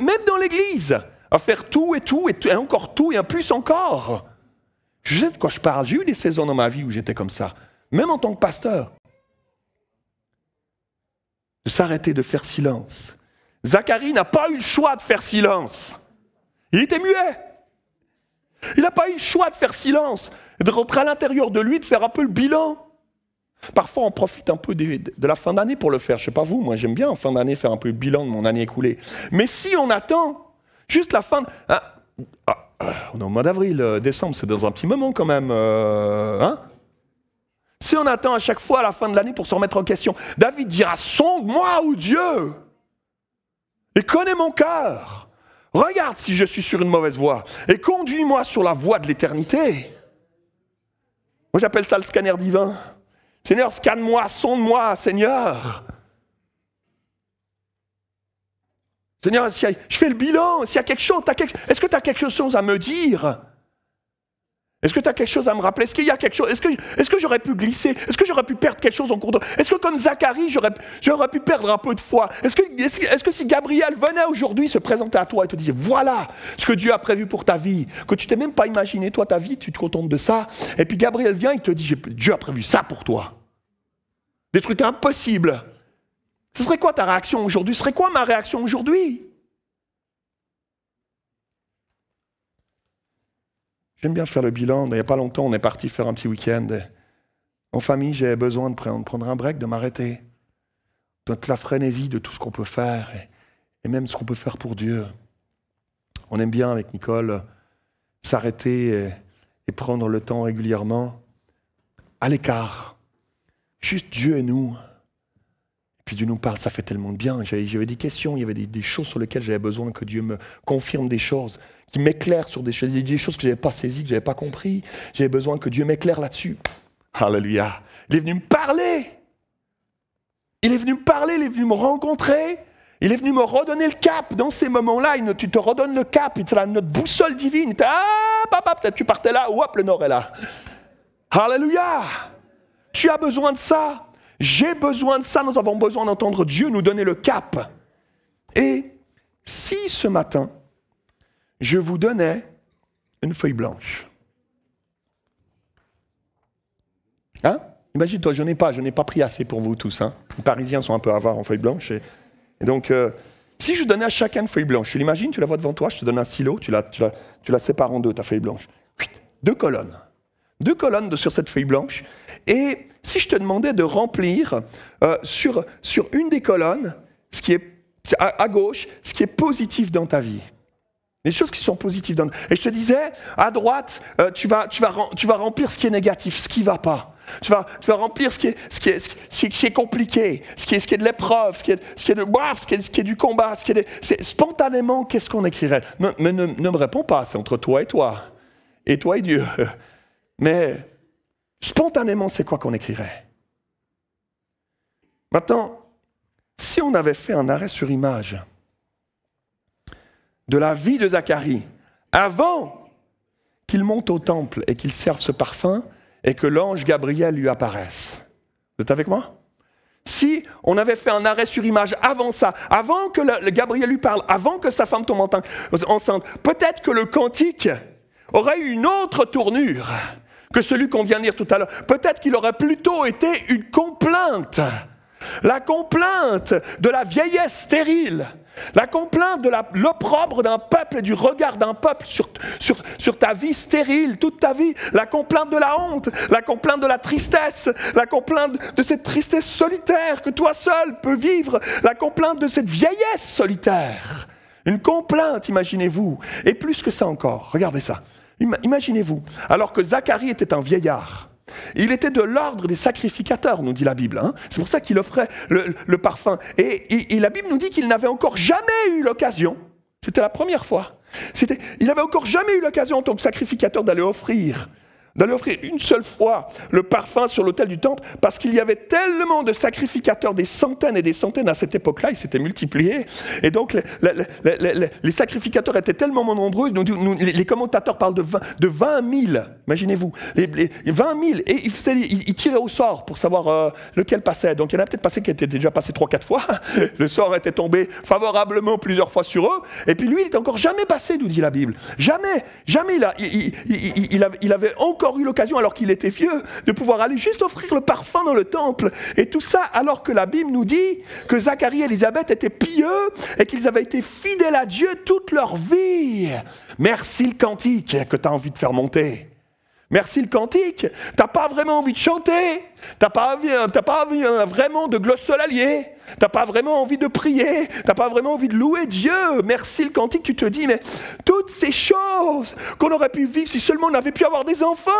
même dans l'église, à faire tout, et encore tout, et un plus encore. Je sais de quoi je parle. J'ai eu des saisons dans ma vie où j'étais comme ça, même en tant que pasteur. De s'arrêter, de faire silence. Zacharie n'a pas eu le choix de faire silence. Il était muet. Il n'a pas eu le choix de faire silence, de rentrer à l'intérieur de lui, de faire un peu le bilan. Parfois, on profite un peu de la fin d'année pour le faire. Je ne sais pas vous, moi j'aime bien en fin d'année faire un peu le bilan de mon année écoulée. Mais si on attend juste la fin... on est au mois d'avril, décembre, c'est dans un petit moment quand même. Si on attend à chaque fois à la fin de l'année pour se remettre en question, David dira « Sonde-moi, ô Dieu, et connais mon cœur. Regarde si je suis sur une mauvaise voie, et conduis-moi sur la voie de l'éternité. » Moi j'appelle ça le scanner divin. Seigneur, scanne-moi, sonde-moi, Seigneur. Seigneur, je fais le bilan, s'il y a quelque chose, est-ce que tu as quelque chose à me dire? Est-ce que tu as quelque chose à me rappeler? Est-ce qu'il y a quelque chose? Est-ce que j'aurais pu glisser? Est-ce que j'aurais pu perdre quelque chose en cours de... Est-ce que comme Zacharie, j'aurais pu perdre un peu de foi? Est-ce que si Gabriel venait aujourd'hui se présenter à toi et te disait, voilà ce que Dieu a prévu pour ta vie, que tu t'es même pas imaginé, toi, ta vie, tu te contentes de ça, et puis Gabriel vient, il te dit, Dieu a prévu ça pour toi. Des trucs impossibles. Ce serait quoi ta réaction aujourd'hui? Ce serait quoi ma réaction aujourd'hui? J'aime bien faire le bilan. Il n'y a pas longtemps, on est parti faire un petit week-end. En famille, j'avais besoin de prendre un break, de m'arrêter. Donc la frénésie de tout ce qu'on peut faire, et même ce qu'on peut faire pour Dieu. On aime bien, avec Nicole, s'arrêter et prendre le temps régulièrement, à l'écart. Juste Dieu et nous. Et puis Dieu nous parle, ça fait tellement de bien. J'avais des questions, il y avait des choses sur lesquelles j'avais besoin que Dieu me confirme des choses, qui m'éclaire sur des choses que je n'avais pas saisies, que je n'avais pas compris. J'avais besoin que Dieu m'éclaire là-dessus. Alléluia. Il est venu me parler. Il est venu me parler, il est venu me rencontrer. Il est venu me redonner le cap. Dans ces moments-là, tu te redonnes le cap. Il te donne notre boussole divine. Papa, peut-être tu partais là, ou hop, le nord est là. Alléluia. Tu as besoin de ça. J'ai besoin de ça, nous avons besoin d'entendre Dieu nous donner le cap. Et si ce matin, je vous donnais une feuille blanche. Hein? Imagine-toi, je n'ai pas pris assez pour vous tous. Hein? Les Parisiens sont un peu avares en feuille blanche. Et donc, si je donnais à chacun une feuille blanche, tu l'imagines, tu la vois devant toi, je te donne un stylo, tu la sépares en deux, ta feuille blanche. 2 colonnes. 2 colonnes sur cette feuille blanche. Et si je te demandais de remplir sur une des colonnes, ce qui est à gauche, ce qui est positif dans ta vie. Les choses qui sont positives dans ta vie. Et je te disais, à droite, tu vas remplir ce qui est négatif, ce qui ne va pas. Tu vas remplir ce qui est compliqué, ce qui est de l'épreuve, ce qui est du combat, spontanément, qu'est-ce qu'on écrirait? Mais ne me réponds pas, c'est entre toi et Dieu. Mais spontanément, c'est quoi qu'on écrirait? Maintenant, si on avait fait un arrêt sur image de la vie de Zacharie, avant qu'il monte au temple et qu'il serve ce parfum, et que l'ange Gabriel lui apparaisse. Vous êtes avec moi? Si on avait fait un arrêt sur image avant ça, avant que le Gabriel lui parle, avant que sa femme tombe enceinte, peut-être que le cantique aurait eu une autre tournure que celui qu'on vient de lire tout à l'heure. Peut-être qu'il aurait plutôt été une complainte. La complainte de la vieillesse stérile. La complainte de l'opprobre d'un peuple et du regard d'un peuple sur ta vie stérile, toute ta vie. La complainte de la honte, la complainte de la tristesse, la complainte de cette tristesse solitaire que toi seul peux vivre, la complainte de cette vieillesse solitaire. Une complainte, imaginez-vous. Et plus que ça encore, regardez ça. Imaginez-vous, alors que Zacharie était un vieillard, il était de l'ordre des sacrificateurs, nous dit la Bible. Hein. C'est pour ça qu'il offrait le parfum. Et la Bible nous dit qu'il n'avait encore jamais eu l'occasion, c'était la première fois, il n'avait encore jamais eu l'occasion en tant que sacrificateur d'aller offrir une seule fois le parfum sur l'autel du temple, parce qu'il y avait tellement de sacrificateurs, des centaines et des centaines à cette époque-là, ils s'étaient multipliés, et donc les sacrificateurs étaient tellement nombreux, les commentateurs parlent de 20 000, imaginez-vous, les 20 000, et ils tiraient au sort pour savoir lequel passait, donc il y en a peut-être passé qui étaient déjà passé 3-4 fois, le sort était tombé favorablement plusieurs fois sur eux, et puis lui, il n'était encore jamais passé, nous dit la Bible, jamais il avait encore eu l'occasion, alors qu'il était vieux, de pouvoir aller juste offrir le parfum dans le temple. Et tout ça alors que la Bible nous dit que Zacharie et Élisabeth étaient pieux et qu'ils avaient été fidèles à Dieu toute leur vie. Merci le cantique que tu as envie de faire monter. Merci le cantique. T'as pas vraiment envie de chanter. T'as pas envie vraiment de glossolalier. T'as pas vraiment envie de prier. T'as pas vraiment envie de louer Dieu. Merci le cantique. Tu te dis, mais toutes ces choses qu'on aurait pu vivre si seulement on avait pu avoir des enfants.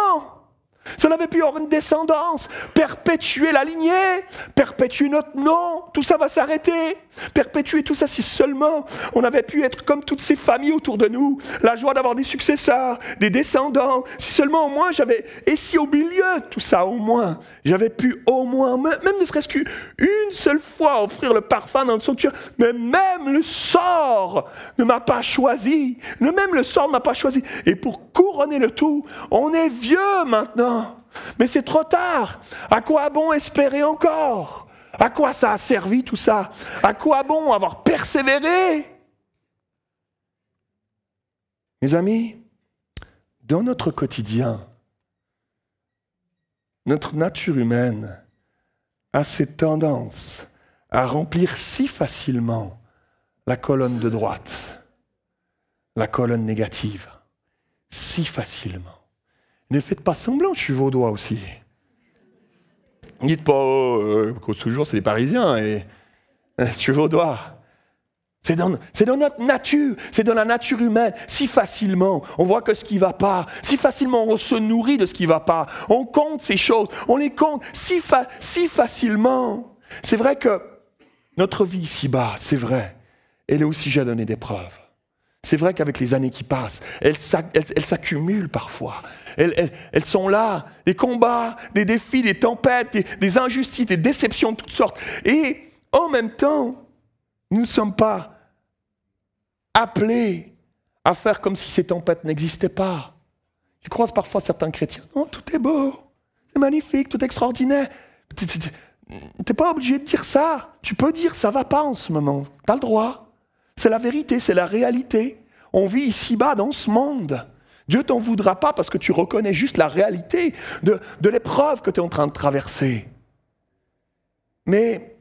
Si on avait pu avoir une descendance, perpétuer la lignée, perpétuer notre nom, tout ça va s'arrêter. Perpétuer tout ça si seulement on avait pu être comme toutes ces familles autour de nous, la joie d'avoir des successeurs, des descendants. Si seulement au moins et si au milieu de tout ça au moins, j'avais pu au moins, même ne serait-ce qu'une seule fois offrir le parfum dans le sanctuaire, mais même le sort ne m'a pas choisi. Même le sort ne m'a pas choisi. Et pour couronner le tout, on est vieux maintenant. Mais c'est trop tard. À quoi bon espérer encore? À quoi ça a servi tout ça? À quoi bon avoir persévéré? Mes amis, dans notre quotidien, notre nature humaine a cette tendance à remplir si facilement la colonne de droite, la colonne négative, si facilement. Ne faites pas semblant, je suis vaudois aussi. Ne dites pas, toujours c'est les Parisiens, et je suis vaudois. C'est dans notre nature, c'est dans la nature humaine. Si facilement, on voit que ce qui ne va pas, si facilement on se nourrit de ce qui ne va pas, on compte ces choses, on les compte si facilement. C'est vrai que notre vie ici-bas, c'est vrai, elle est aussi jalonnée d'épreuves. C'est vrai qu'avec les années qui passent, elles s'accumulent parfois. Elles sont là, des combats, des défis, des tempêtes, des injustices, des déceptions de toutes sortes. Et en même temps, nous ne sommes pas appelés à faire comme si ces tempêtes n'existaient pas. Je croise parfois certains chrétiens. Non, tout est beau, c'est magnifique, tout est extraordinaire. n'es pas obligé de dire ça. Tu peux dire ça va pas en ce moment. Tu as le droit. C'est la vérité, c'est la réalité. On vit ici-bas dans ce monde. Dieu t'en voudra pas parce que tu reconnais juste la réalité de l'épreuve que tu es en train de traverser. Mais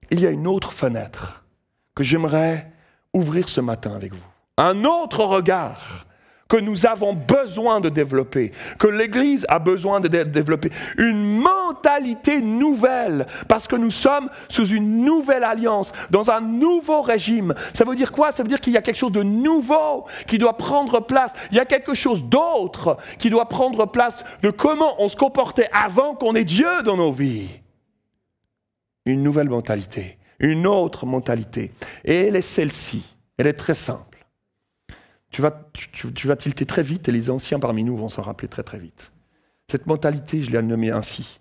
il y a une autre fenêtre que j'aimerais ouvrir ce matin avec vous. Un autre regard que nous avons besoin de développer, que l'Église a besoin de développer. Une mentalité nouvelle, parce que nous sommes sous une nouvelle alliance, dans un nouveau régime. Ça veut dire quoi? Ça veut dire qu'il y a quelque chose de nouveau qui doit prendre place. Il y a quelque chose d'autre qui doit prendre place de comment on se comportait avant qu'on ait Dieu dans nos vies. Une nouvelle mentalité, une autre mentalité. Et elle est celle-ci. Elle est très simple. Tu vas tilter très vite et les anciens parmi nous vont s'en rappeler très très vite. Cette mentalité, je l'ai nommée ainsi.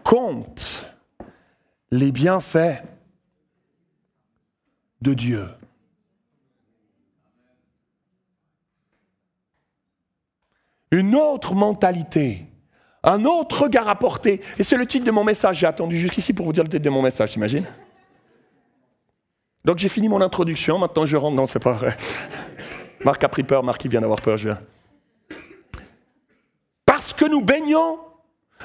Compte les bienfaits de Dieu. Une autre mentalité, un autre regard à porter. Et c'est le titre de mon message. J'ai attendu jusqu'ici pour vous dire le titre de mon message, t'imagines? Donc j'ai fini mon introduction, maintenant je rentre. Non, c'est pas vrai. Marc a pris peur, Marc il vient d'avoir peur, je viens. Parce que nous baignons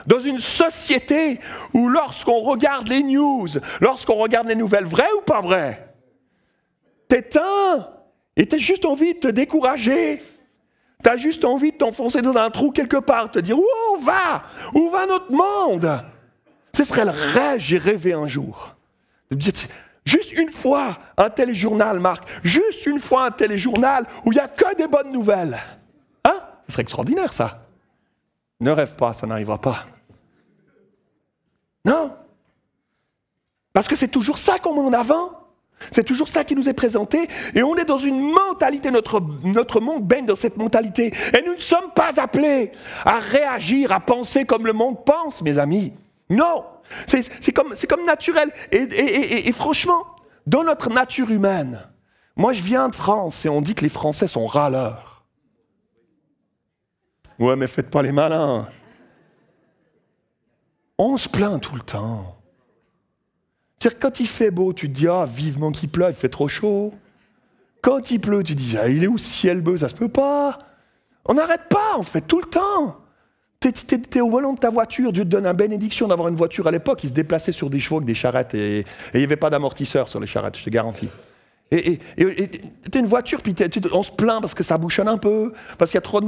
dans une société où lorsqu'on regarde les news, lorsqu'on regarde les nouvelles, vraies ou pas vraies, t'éteins et t'as juste envie de te décourager. T'as juste envie de t'enfoncer dans un trou quelque part, te dire où on va? Où va notre monde? Ce serait le rêve, j'ai rêvé un jour. Juste une fois un téléjournal, Marc, juste une fois un téléjournal où il n'y a que des bonnes nouvelles. Hein? Ce serait extraordinaire, ça. Ne rêve pas, ça n'arrivera pas. Non. Parce que c'est toujours ça qu'on met en avant. C'est toujours ça qui nous est présenté. Et on est dans une mentalité, notre monde baigne dans cette mentalité. Et nous ne sommes pas appelés à réagir, à penser comme le monde pense, mes amis. Non. C'est comme naturel. Et franchement, dans notre nature humaine, moi je viens de France et on dit que les Français sont râleurs. Ouais, mais faites pas les malins. On se plaint tout le temps. C'est-à-dire quand il fait beau, tu te dis ah vivement qu'il pleuve, il fait trop chaud. Quand il pleut, tu te dis ah il est où ce ciel bleu, ça se peut pas. On n'arrête pas en fait tout le temps. T'es au volant de ta voiture, Dieu te donne une bénédiction d'avoir une voiture à l'époque, ils se déplaçaient sur des chevaux avec des charrettes et il n'y avait pas d'amortisseur sur les charrettes, je te garantis. Et t'as une voiture, puis on se plaint parce que ça bouchonne un peu, parce qu'il y a trop de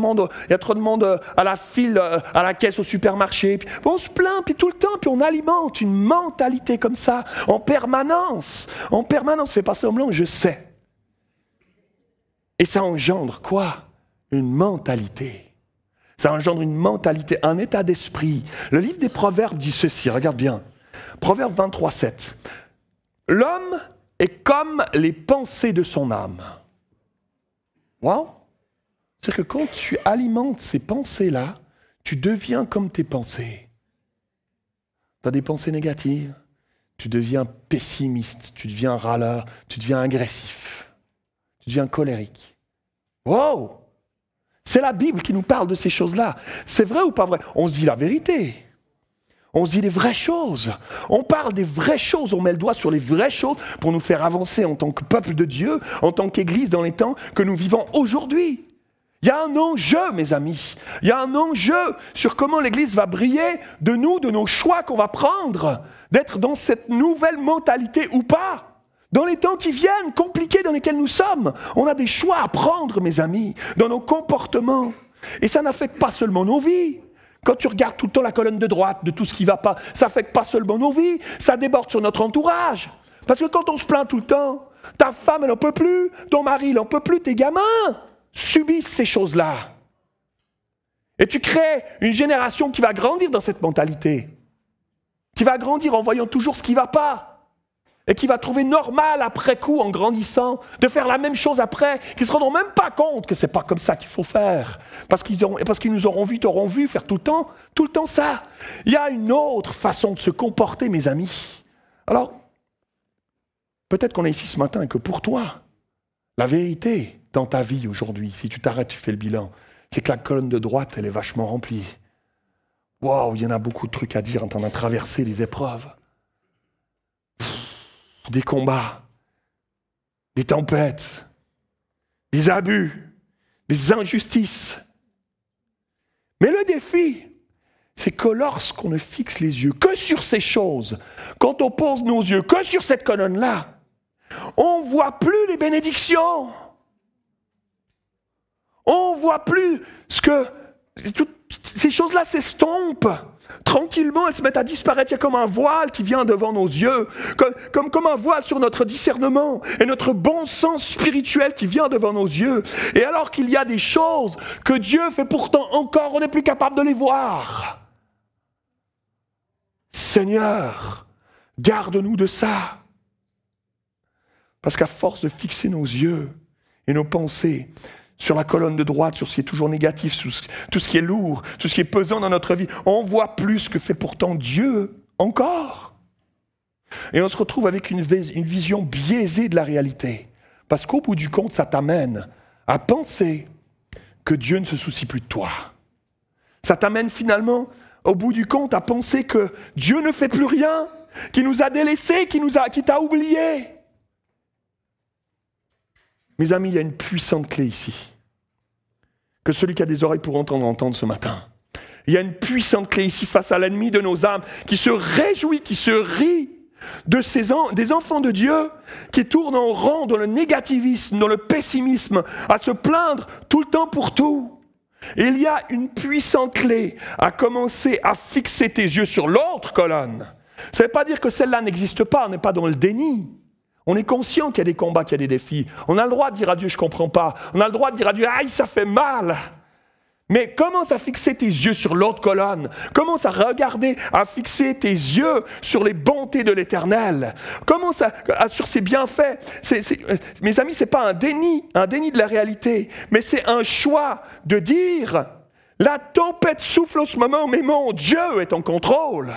monde à la file, à la caisse au supermarché. Puis on se plaint, puis tout le temps, puis on alimente une mentalité comme ça, en permanence. En permanence, fais pas semblant, je sais. Et ça engendre quoi? Une mentalité. Ça engendre une mentalité, un état d'esprit. Le livre des Proverbes dit ceci, regarde bien. Proverbe 23, 7. L'homme est comme les pensées de son âme. Wow! C'est-à-dire que quand tu alimentes ces pensées-là, tu deviens comme tes pensées. Tu as des pensées négatives, tu deviens pessimiste, tu deviens râleur, tu deviens agressif, tu deviens colérique. Wow! C'est la Bible qui nous parle de ces choses-là. C'est vrai ou pas vrai? On se dit la vérité. On se dit les vraies choses. On parle des vraies choses. On met le doigt sur les vraies choses pour nous faire avancer en tant que peuple de Dieu, en tant qu'Église dans les temps que nous vivons aujourd'hui. Il y a un enjeu, mes amis. Il y a un enjeu sur comment l'Église va briller de nous, de nos choix qu'on va prendre, d'être dans cette nouvelle mentalité ou pas. Dans les temps qui viennent, compliqués dans lesquels nous sommes, on a des choix à prendre, mes amis, dans nos comportements. Et ça n'affecte pas seulement nos vies. Quand tu regardes tout le temps la colonne de droite de tout ce qui ne va pas, ça n'affecte pas seulement nos vies, ça déborde sur notre entourage. Parce que quand on se plaint tout le temps, ta femme, elle n'en peut plus, ton mari, il n'en peut plus, tes gamins subissent ces choses-là. Et tu crées une génération qui va grandir dans cette mentalité, qui va grandir en voyant toujours ce qui ne va pas. Et qui va trouver normal après coup, en grandissant, de faire la même chose après, qui ne se rendront même pas compte que ce n'est pas comme ça qu'il faut faire. Parce qu'ils nous auront vu faire tout le temps ça. Il y a une autre façon de se comporter, mes amis. Alors, peut-être qu'on est ici ce matin et que pour toi, la vérité dans ta vie aujourd'hui, si tu t'arrêtes, tu fais le bilan, c'est que la colonne de droite, elle est vachement remplie. Wow, il y en a beaucoup de trucs à dire en train de traverser des épreuves. Des combats, des tempêtes, des abus, des injustices. Mais le défi, c'est que lorsqu'on ne fixe les yeux que sur ces choses, quand on pose nos yeux que sur cette colonne-là, on ne voit plus les bénédictions. On ne voit plus ce que... ces choses-là s'estompent. Tranquillement, elles se mettent à disparaître. Il y a comme un voile qui vient devant nos yeux, comme un voile sur notre discernement et notre bon sens spirituel qui vient devant nos yeux. Et alors qu'il y a des choses que Dieu fait pourtant encore, on n'est plus capable de les voir. Seigneur, garde-nous de ça. Parce qu'à force de fixer nos yeux et nos pensées sur la colonne de droite, sur ce qui est toujours négatif, sur tout ce qui est lourd, tout ce qui est pesant dans notre vie, on voit plus ce que fait pourtant Dieu encore. Et on se retrouve avec une vision biaisée de la réalité. Parce qu'au bout du compte, ça t'amène à penser que Dieu ne se soucie plus de toi. Ça t'amène finalement, au bout du compte, à penser que Dieu ne fait plus rien, qu'il nous a délaissés, qu'il t'a oubliés. Mes amis, il y a une puissante clé ici, que celui qui a des oreilles pour entendre ce matin. Il y a une puissante clé ici face à l'ennemi de nos âmes, qui se réjouit, qui se rit des enfants de Dieu, qui tournent en rond dans le négativisme, dans le pessimisme, à se plaindre tout le temps pour tout. Et il y a une puissante clé à commencer à fixer tes yeux sur l'autre colonne. Ça ne veut pas dire que celle-là n'existe pas, on n'est pas dans le déni. On est conscient qu'il y a des combats, qu'il y a des défis. On a le droit de dire à Dieu, je ne comprends pas. On a le droit de dire à Dieu, aïe, ça fait mal. Mais commence à fixer tes yeux sur l'autre colonne. Commence à regarder, à fixer tes yeux sur les bontés de l'Éternel. Commence sur ses bienfaits. Mes amis, ce n'est pas un déni de la réalité, mais c'est un choix de dire, la tempête souffle en ce moment, mais mon Dieu est en contrôle.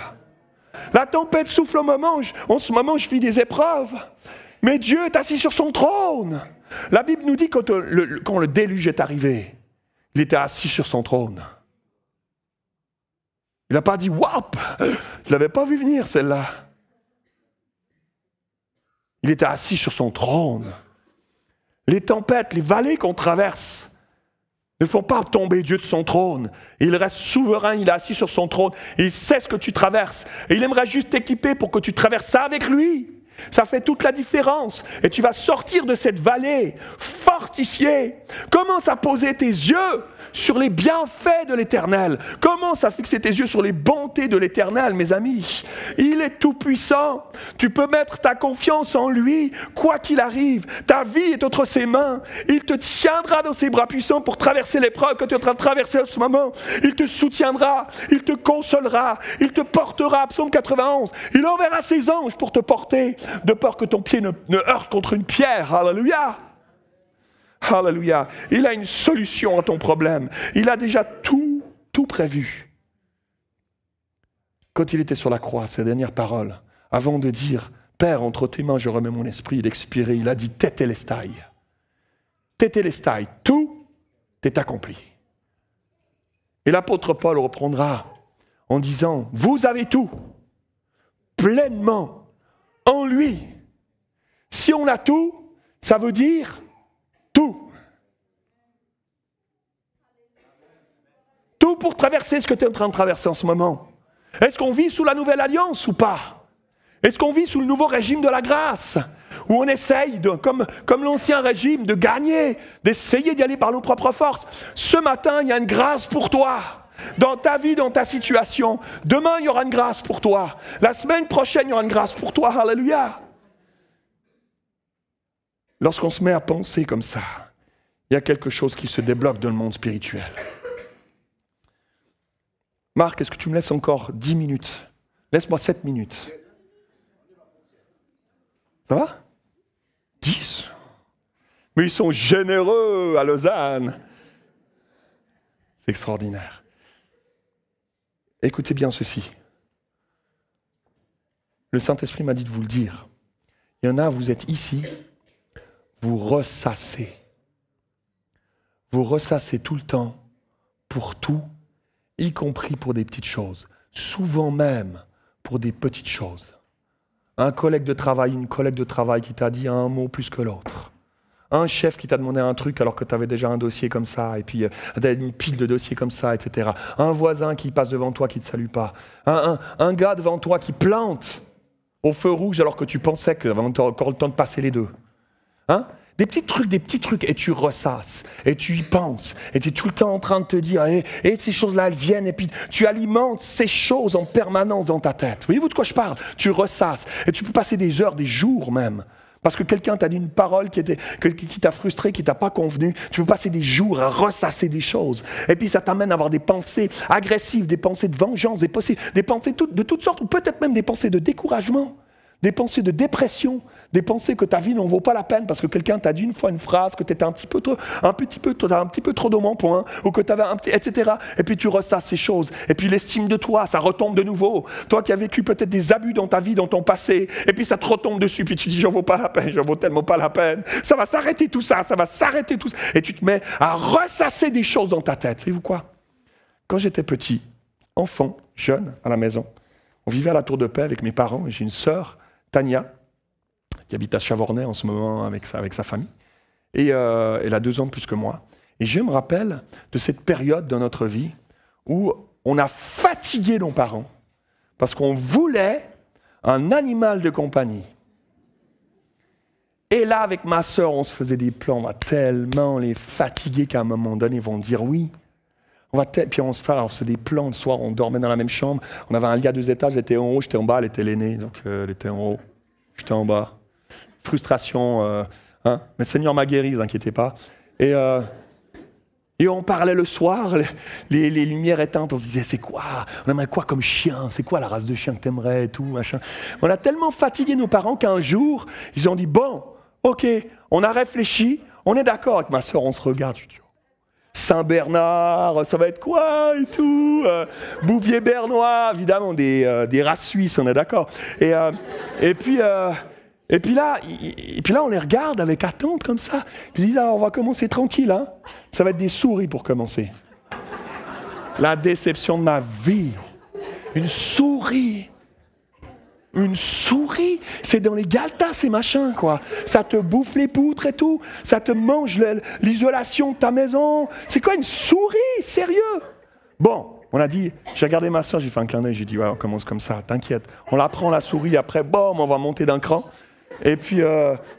La tempête souffle en ce moment, je vis des épreuves. Mais Dieu est assis sur son trône. La Bible nous dit quand le déluge est arrivé, il était assis sur son trône. Il n'a pas dit « Wap !» Je ne l'avais pas vu venir celle-là. Il était assis sur son trône. Les tempêtes, les vallées qu'on traverse ne font pas tomber Dieu de son trône. Il reste souverain, il est assis sur son trône. Et il sait ce que tu traverses. Et il aimerait juste t'équiper pour que tu traverses ça avec lui. Ça fait toute la différence. Et tu vas sortir de cette vallée fortifié. Commence à poser tes yeux sur les bienfaits de l'Éternel. Commence à fixer tes yeux sur les bontés de l'Éternel, mes amis. Il est tout puissant. Tu peux mettre ta confiance en lui, quoi qu'il arrive. Ta vie est entre ses mains. Il te tiendra dans ses bras puissants pour traverser l'épreuve que tu es en train de traverser en ce moment. Il te soutiendra, il te consolera, il te portera. Psaume 91. Il enverra ses anges pour te porter, de peur que ton pied ne heurte contre une pierre. Alléluia. Alléluia. Il a une solution à ton problème. Il a déjà tout prévu. Quand il était sur la croix, ses dernières paroles, avant de dire « Père, entre tes mains, je remets mon esprit », il expirait, il a dit « Tétélestai ». Tétélestai, tout est accompli. Et l'apôtre Paul reprendra en disant « Vous avez tout, pleinement, en lui ». Si on a tout, ça veut dire tout. Tout pour traverser ce que tu es en train de traverser en ce moment. Est-ce qu'on vit sous la nouvelle alliance ou pas? Est-ce qu'on vit sous le nouveau régime de la grâce? Où on essaye, comme l'ancien régime, de gagner, d'essayer d'y aller par nos propres forces? Ce matin, il y a une grâce pour toi. Dans ta vie, dans ta situation. Demain, il y aura une grâce pour toi. La semaine prochaine, il y aura une grâce pour toi. Alléluia. Lorsqu'on se met à penser comme ça, il y a quelque chose qui se débloque dans le monde spirituel. Marc, est-ce que tu me laisses encore 10 minutes? Laisse-moi 7 minutes. Ça va? 10? Mais ils sont généreux à Lausanne. C'est extraordinaire. Écoutez bien ceci. Le Saint-Esprit m'a dit de vous le dire. Il y en a, vous êtes ici, vous ressassez. Vous ressassez tout le temps pour tout y compris pour des petites choses, souvent même pour des petites choses. Un collègue de travail, une collègue de travail qui t'a dit un mot plus que l'autre. Un chef qui t'a demandé un truc alors que tu avais déjà un dossier comme ça, et puis une pile de dossiers comme ça, etc. Un voisin qui passe devant toi qui ne te salue pas. Un gars devant toi qui plante au feu rouge alors que tu pensais que tu avais encore le temps de passer les deux. Des petits trucs, et tu ressasses, et tu y penses, et tu es tout le temps en train de te dire, et ces choses-là, elles viennent, et puis tu alimentes ces choses en permanence dans ta tête. Voyez-vous de quoi je parle? Tu ressasses, et tu peux passer des heures, des jours même, parce que quelqu'un t'a dit une parole qui t'a frustré, qui t'a pas convenu. Tu peux passer des jours à ressasser des choses, et puis ça t'amène à avoir des pensées agressives, des pensées de vengeance, des pensées de toutes sortes, ou peut-être même des pensées de découragement. Des pensées de dépression, des pensées que ta vie n'en vaut pas la peine parce que quelqu'un t'a dit une fois une phrase, que tu étais un petit peu trop dans mon point, ou que tu avais etc. Et puis tu ressasses ces choses. Et puis l'estime de toi, ça retombe de nouveau. Toi qui as vécu peut-être des abus dans ta vie, dans ton passé, et puis ça te retombe dessus, puis tu dis j'en vaux pas la peine, j'en vaux tellement pas la peine. Ça va s'arrêter tout ça, ça va s'arrêter tout ça. Et tu te mets à ressasser des choses dans ta tête. Savez-vous quoi? Quand j'étais petit, enfant, jeune, à la maison, on vivait à la Tour de Paix avec mes parents, et j'ai une sœur, Tania, qui habite à Chavornay en ce moment avec sa famille. Et elle a 2 ans de plus que moi. Et je me rappelle de cette période dans notre vie où on a fatigué nos parents parce qu'on voulait un animal de compagnie. Et là, avec ma sœur, on se faisait des plans. On va tellement les fatiguer qu'à un moment donné, ils vont dire oui. Puis on se faisait des plans le soir, on dormait dans la même chambre. On avait un lit à 2 étages, elle était en haut, j'étais en bas, elle était l'aînée, donc elle était en haut, j'étais en bas. Frustration, mais le Seigneur m'a guéri, ne vous inquiétez pas. Et on parlait le soir, les lumières éteintes, on se disait c'est quoi? On aimerait quoi comme chien? C'est quoi la race de chien que t'aimerais et tout, machin. On a tellement fatigué nos parents qu'un jour, ils ont dit bon, ok, on a réfléchi, on est d'accord avec ma soeur, on se regarde, je dis Saint-Bernard, ça va être quoi et tout, Bouvier bernois, évidemment, des races suisses, on est d'accord. Et puis là, on les regarde avec attente comme ça. Puis ils disent, alors on va commencer tranquille, hein. Ça va être des souris pour commencer. La déception de ma vie. Une souris. Une souris, c'est dans les galetas ces machins, quoi. Ça te bouffe les poutres et tout. Ça te mange l'isolation de ta maison. C'est quoi une souris? Sérieux? Bon, on a dit, j'ai regardé ma soeur, j'ai fait un clin d'œil, j'ai dit, ouais, on commence comme ça, t'inquiète. On la prend la souris, après, boum, on va monter d'un cran. Et puis,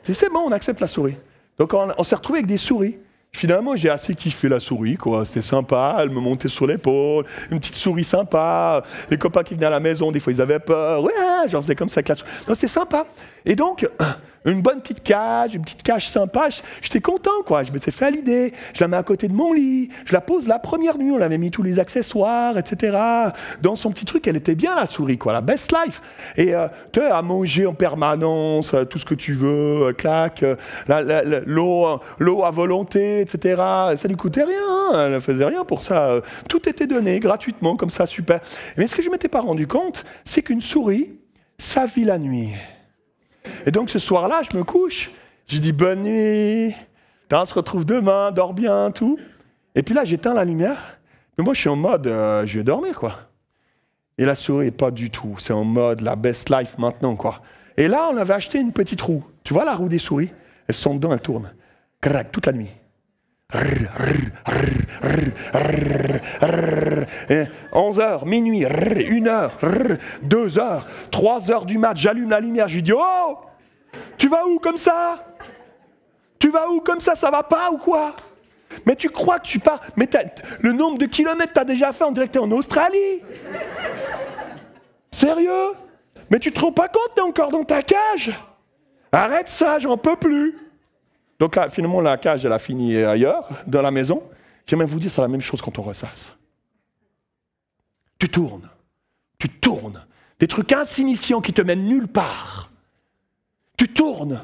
c'est bon, on accepte la souris. Donc on s'est retrouvés avec des souris. Finalement, j'ai assez kiffé la souris, quoi. C'était sympa, elle me montait sur l'épaule, une petite souris sympa. Les copains qui venaient à la maison, des fois, ils avaient peur. Ouais, j'en faisais comme ça avec la souris. Non, c'était sympa. Et donc, une petite cage sympa, j'étais content, quoi. Je m'étais fait à l'idée. Je la mets à côté de mon lit, je la pose la première nuit, on avait mis tous les accessoires, etc. Dans son petit truc, elle était bien, la souris, quoi, la best life. Et tu as à manger en permanence, tout ce que tu veux, clac, l'eau à volonté, etc. Ça lui coûtait rien, hein, elle ne faisait rien pour ça. Tout était donné gratuitement, comme ça, super. Mais ce que je ne m'étais pas rendu compte, c'est qu'une souris, ça vit la nuit. Et donc ce soir-là, je me couche, je dis bonne nuit, on se retrouve demain, dors bien, tout. Et puis là, j'éteins la lumière, mais moi je suis en mode, je vais dormir, quoi. Et la souris, pas du tout, c'est en mode la best life maintenant, quoi. Et là, on avait acheté une petite roue. Tu vois la roue des souris? Elles sont dedans, elles tournent. Crac, toute la nuit. 11h, minuit, 1h, 2h, 3h du mat, j'allume la lumière, je lui dis oh, tu vas où comme ça? Tu vas où comme ça va pas ou quoi? Mais tu crois que tu pars? Mais le nombre de kilomètres que tu as déjà fait, on dirait que tu es en Australie. Sérieux? Mais tu te rends pas compte, tu es encore dans ta cage? Arrête ça, j'en peux plus. Donc là, finalement, la cage, elle a fini ailleurs, dans la maison. J'aimerais vous dire, c'est la même chose quand on ressasse. Tu tournes. Des trucs insignifiants qui te mènent nulle part. Tu tournes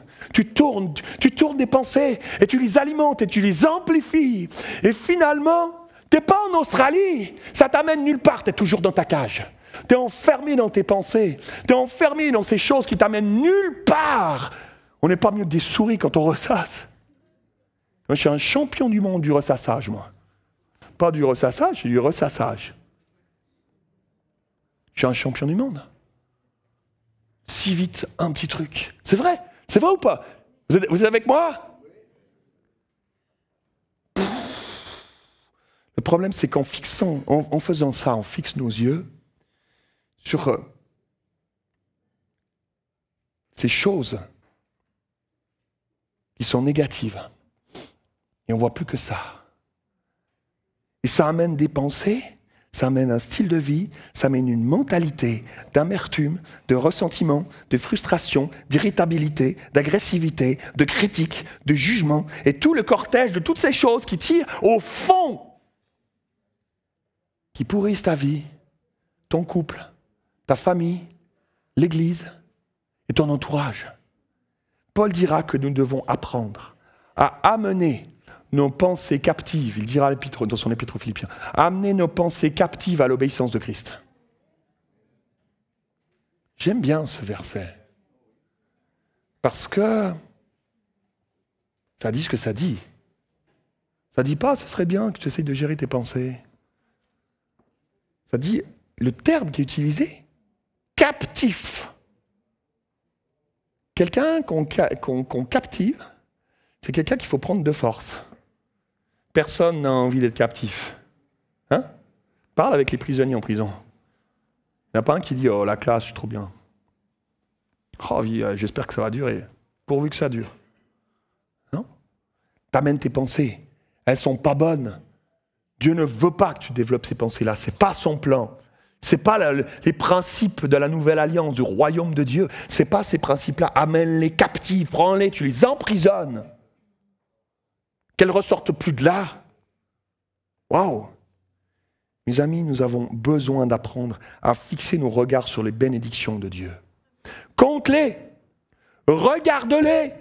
des pensées, et tu les alimentes, et tu les amplifies. Et finalement, tu n'es pas en Australie, ça t'amène nulle part, tu es toujours dans ta cage. Tu es enfermé dans tes pensées, tu es enfermé dans ces choses qui t'amènent nulle part. On n'est pas mieux que des souris quand on ressasse. Moi, je suis un champion du monde du ressassage, moi. Pas du ressassage, c'est du ressassage. Je suis un champion du monde. Si vite, un petit truc. C'est vrai ou pas? Vous êtes avec moi? Le problème, c'est qu'en faisant ça, on fixe nos yeux sur ces choses qui sont négatives. Et on ne voit plus que ça. Et ça amène des pensées, ça amène un style de vie, ça amène une mentalité d'amertume, de ressentiment, de frustration, d'irritabilité, d'agressivité, de critique, de jugement, et tout le cortège de toutes ces choses qui tirent au fond, qui pourrissent ta vie, ton couple, ta famille, l'Église et ton entourage. Paul dira que nous devons apprendre à amener nos pensées captives, il dira dans son épître aux Philippiens, amener nos pensées captives à l'obéissance de Christ. J'aime bien ce verset, parce que ça dit ce que ça dit. Ça dit pas, ce serait bien que tu essayes de gérer tes pensées. Ça dit, le terme qui est utilisé, captif. Quelqu'un qu'on captive, c'est quelqu'un qu'il faut prendre de force. Personne n'a envie d'être captif. Hein? Parle avec les prisonniers en prison. Il n'y en a pas un qui dit « Oh, la classe, je suis trop bien. Oh, j'espère que ça va durer. Pourvu que ça dure. » Non? T'amènes tes pensées. Elles ne sont pas bonnes. Dieu ne veut pas que tu développes ces pensées-là. Ce n'est pas son plan. Ce n'est pas les principes de la nouvelle alliance, du royaume de Dieu. Ce n'est pas ces principes-là. Amène-les captifs, prends-les, tu les emprisonnes. Qu'elles ne ressortent plus de là. Waouh! Mes amis, nous avons besoin d'apprendre à fixer nos regards sur les bénédictions de Dieu. Compte-les. Regarde-les.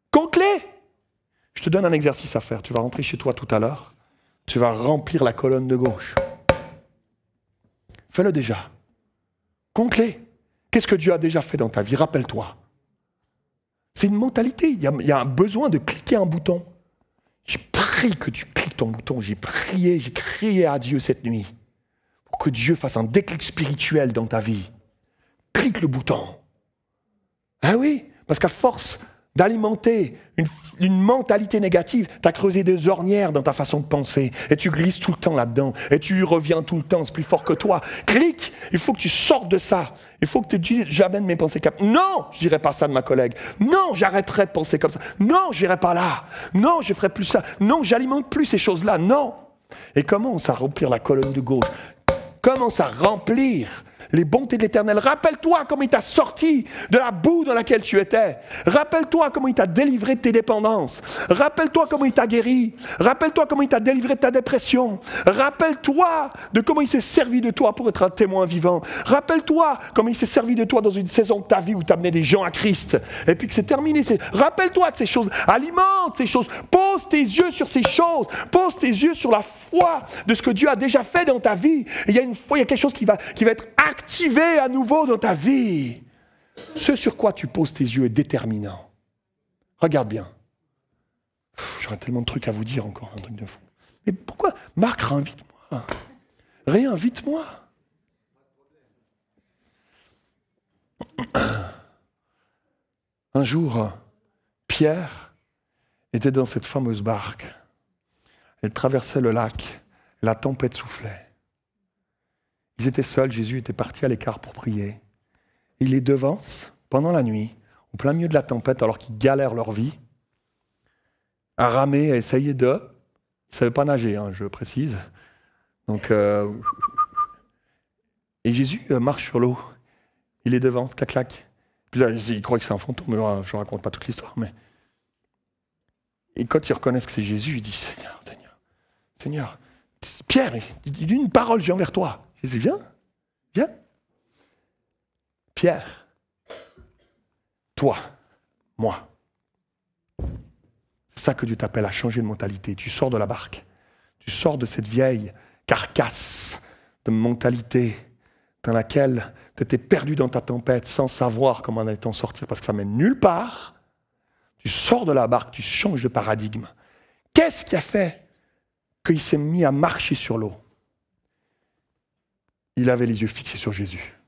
Compte-les. Je te donne un exercice à faire. Tu vas rentrer chez toi tout à l'heure. Tu vas remplir la colonne de gauche. Fais-le déjà. Compte-les. Qu'est-ce que Dieu a déjà fait dans ta vie? Rappelle-toi. C'est une mentalité. Il y a un besoin de cliquer un bouton. J'ai prié que tu cliques ton bouton. J'ai prié, j'ai crié à Dieu cette nuit pour que Dieu fasse un déclic spirituel dans ta vie. Clique le bouton. Ah oui, parce qu'à force d'alimenter une mentalité négative, tu as creusé des ornières dans ta façon de penser et tu glisses tout le temps là-dedans et tu y reviens tout le temps, c'est plus fort que toi. Clique, il faut que tu sortes de ça. Il faut que tu dises, j'amène mes pensées captives. Non, je dirai pas ça de ma collègue. Non, j'arrêterai de penser comme ça. Non, j'irai pas là. Non, je ferai plus ça. Non, j'alimente plus ces choses-là. Non. Et commence à remplir la colonne de gauche. Commence à remplir les bontés de l'Éternel. Rappelle-toi comment il t'a sorti de la boue dans laquelle tu étais. Rappelle-toi comment il t'a délivré de tes dépendances. Rappelle-toi comment il t'a guéri. Rappelle-toi comment il t'a délivré de ta dépression. Rappelle-toi de comment il s'est servi de toi pour être un témoin vivant. Rappelle-toi comment il s'est servi de toi dans une saison de ta vie où tu amenais des gens à Christ. Et puis que c'est terminé. Rappelle-toi de ces choses. Alimente ces choses. Pose tes yeux sur ces choses. Pose tes yeux sur la foi de ce que Dieu a déjà fait dans ta vie. Et il y a quelque chose qui va être activé à nouveau dans ta vie. Ce sur quoi tu poses tes yeux est déterminant. Regarde bien. J'aurais tellement de trucs à vous dire encore, un truc de fou. Mais pourquoi? Marc, réinvite-moi. Réinvite-moi. Un jour, Pierre était dans cette fameuse barque. Elle traversait le lac. La tempête soufflait. Ils étaient seuls, Jésus était parti à l'écart pour prier. Il les devance pendant la nuit, au plein milieu de la tempête, alors qu'ils galèrent leur vie, à ramer, à essayer de... Ils ne savaient pas nager, je précise. Donc, et Jésus marche sur l'eau. Il les devance, clac-clac. Puis là, ils croient que c'est un fantôme, mais je ne raconte pas toute l'histoire. Mais... Et quand ils reconnaissent que c'est Jésus, ils disent, Seigneur, Pierre, il dit une parole, je viens vers toi. Jésus, viens. Pierre, toi, moi. C'est ça que Dieu t'appelle à changer de mentalité. Tu sors de la barque. Tu sors de cette vieille carcasse de mentalité dans laquelle tu étais perdu dans ta tempête sans savoir comment on allait t'en sortir parce que ça mène nulle part. Tu sors de la barque, tu changes de paradigme. Qu'est-ce qui a fait qu'il s'est mis à marcher sur l'eau? Il avait les yeux fixés sur Jésus.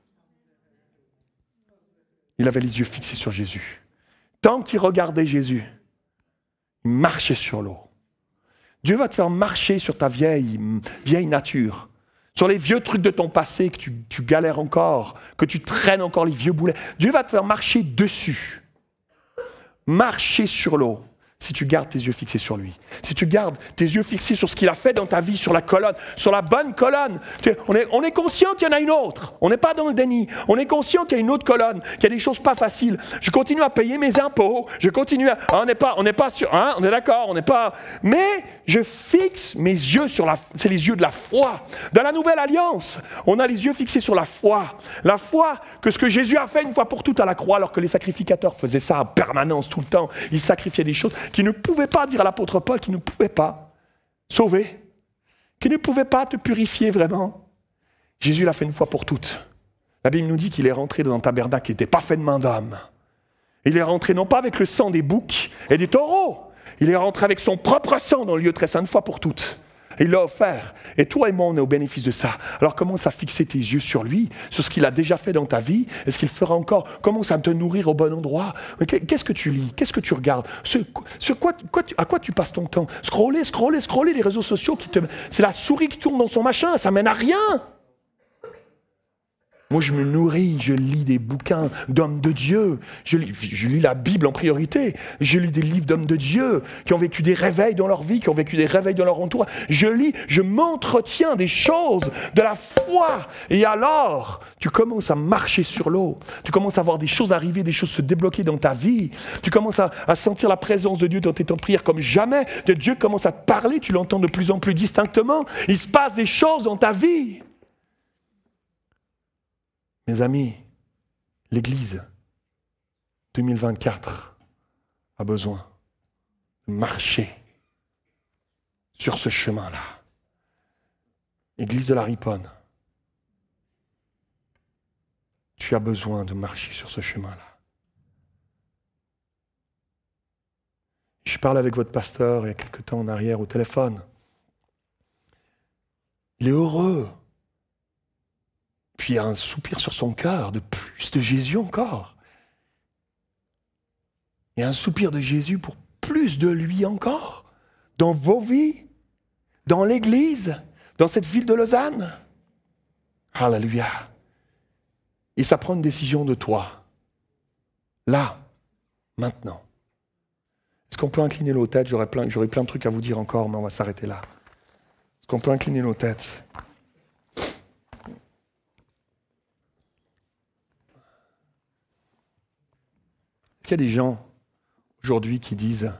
Il avait les yeux fixés sur Jésus. Tant qu'il regardait Jésus, il marchait sur l'eau. Dieu va te faire marcher sur ta vieille nature, sur les vieux trucs de ton passé que tu galères encore, que tu traînes encore les vieux boulets. Dieu va te faire marcher dessus. Marcher sur l'eau. Si tu gardes tes yeux fixés sur lui, si tu gardes tes yeux fixés sur ce qu'il a fait dans ta vie, sur la colonne, sur la bonne colonne, on est conscient qu'il y en a une autre. On n'est pas dans le déni. On est conscient qu'il y a une autre colonne, qu'il y a des choses pas faciles. Je continue à payer mes impôts. Je continue à... on n'est pas sûr. On est d'accord. On n'est pas... Mais je fixe mes yeux sur la... C'est les yeux de la foi. Dans la nouvelle alliance, on a les yeux fixés sur la foi. La foi que ce que Jésus a fait une fois pour toutes à la croix, alors que les sacrificateurs faisaient ça en permanence, tout le temps. Ils sacrifiaient des choses qui ne pouvaient pas, dire à l'apôtre Paul, qui ne pouvaient pas sauver, qui ne pouvaient pas te purifier vraiment. Jésus l'a fait une fois pour toutes. La Bible nous dit qu'il est rentré dans un tabernacle qui n'était pas fait de main d'homme. Il est rentré non pas avec le sang des boucs et des taureaux, il est rentré avec son propre sang dans le lieu très saint une fois pour toutes. Et il l'a offert. Et toi et moi, on est au bénéfice de ça. Alors commence à fixer tes yeux sur lui, sur ce qu'il a déjà fait dans ta vie, et ce qu'il fera encore. Commence à te nourrir au bon endroit. Qu'est-ce que tu lis? Qu'est-ce que tu regardes? À quoi tu passes ton temps? Scroller les réseaux sociaux. C'est la souris qui tourne dans son machin, ça mène à rien. Moi, je me nourris, je lis des bouquins d'hommes de Dieu. Je lis la Bible en priorité. Je lis des livres d'hommes de Dieu qui ont vécu des réveils dans leur vie, qui ont vécu des réveils dans leur entourage. Je m'entretiens des choses, de la foi. Et alors, tu commences à marcher sur l'eau. Tu commences à voir des choses arriver, des choses se débloquer dans ta vie. Tu commences à sentir la présence de Dieu dans tes temps de prière comme jamais. Dieu commence à te parler, tu l'entends de plus en plus distinctement. Il se passe des choses dans ta vie. Mes amis, l'Église 2024 a besoin de marcher sur ce chemin-là. Église de la Riponne, tu as besoin de marcher sur ce chemin-là. Je parlais avec votre pasteur il y a quelque temps en arrière au téléphone. Il est heureux. Puis il y a un soupir sur son cœur de plus de Jésus encore. Il y a un soupir de Jésus pour plus de lui encore. Dans vos vies, dans l'Église, dans cette ville de Lausanne. Alléluia. Et ça prend une décision de toi. Là, maintenant. Est-ce qu'on peut incliner nos têtes? J'aurais plein de trucs à vous dire encore, mais on va s'arrêter là. Est-ce qu'on peut incliner nos têtes? Est-ce qu'il y a des gens aujourd'hui qui disent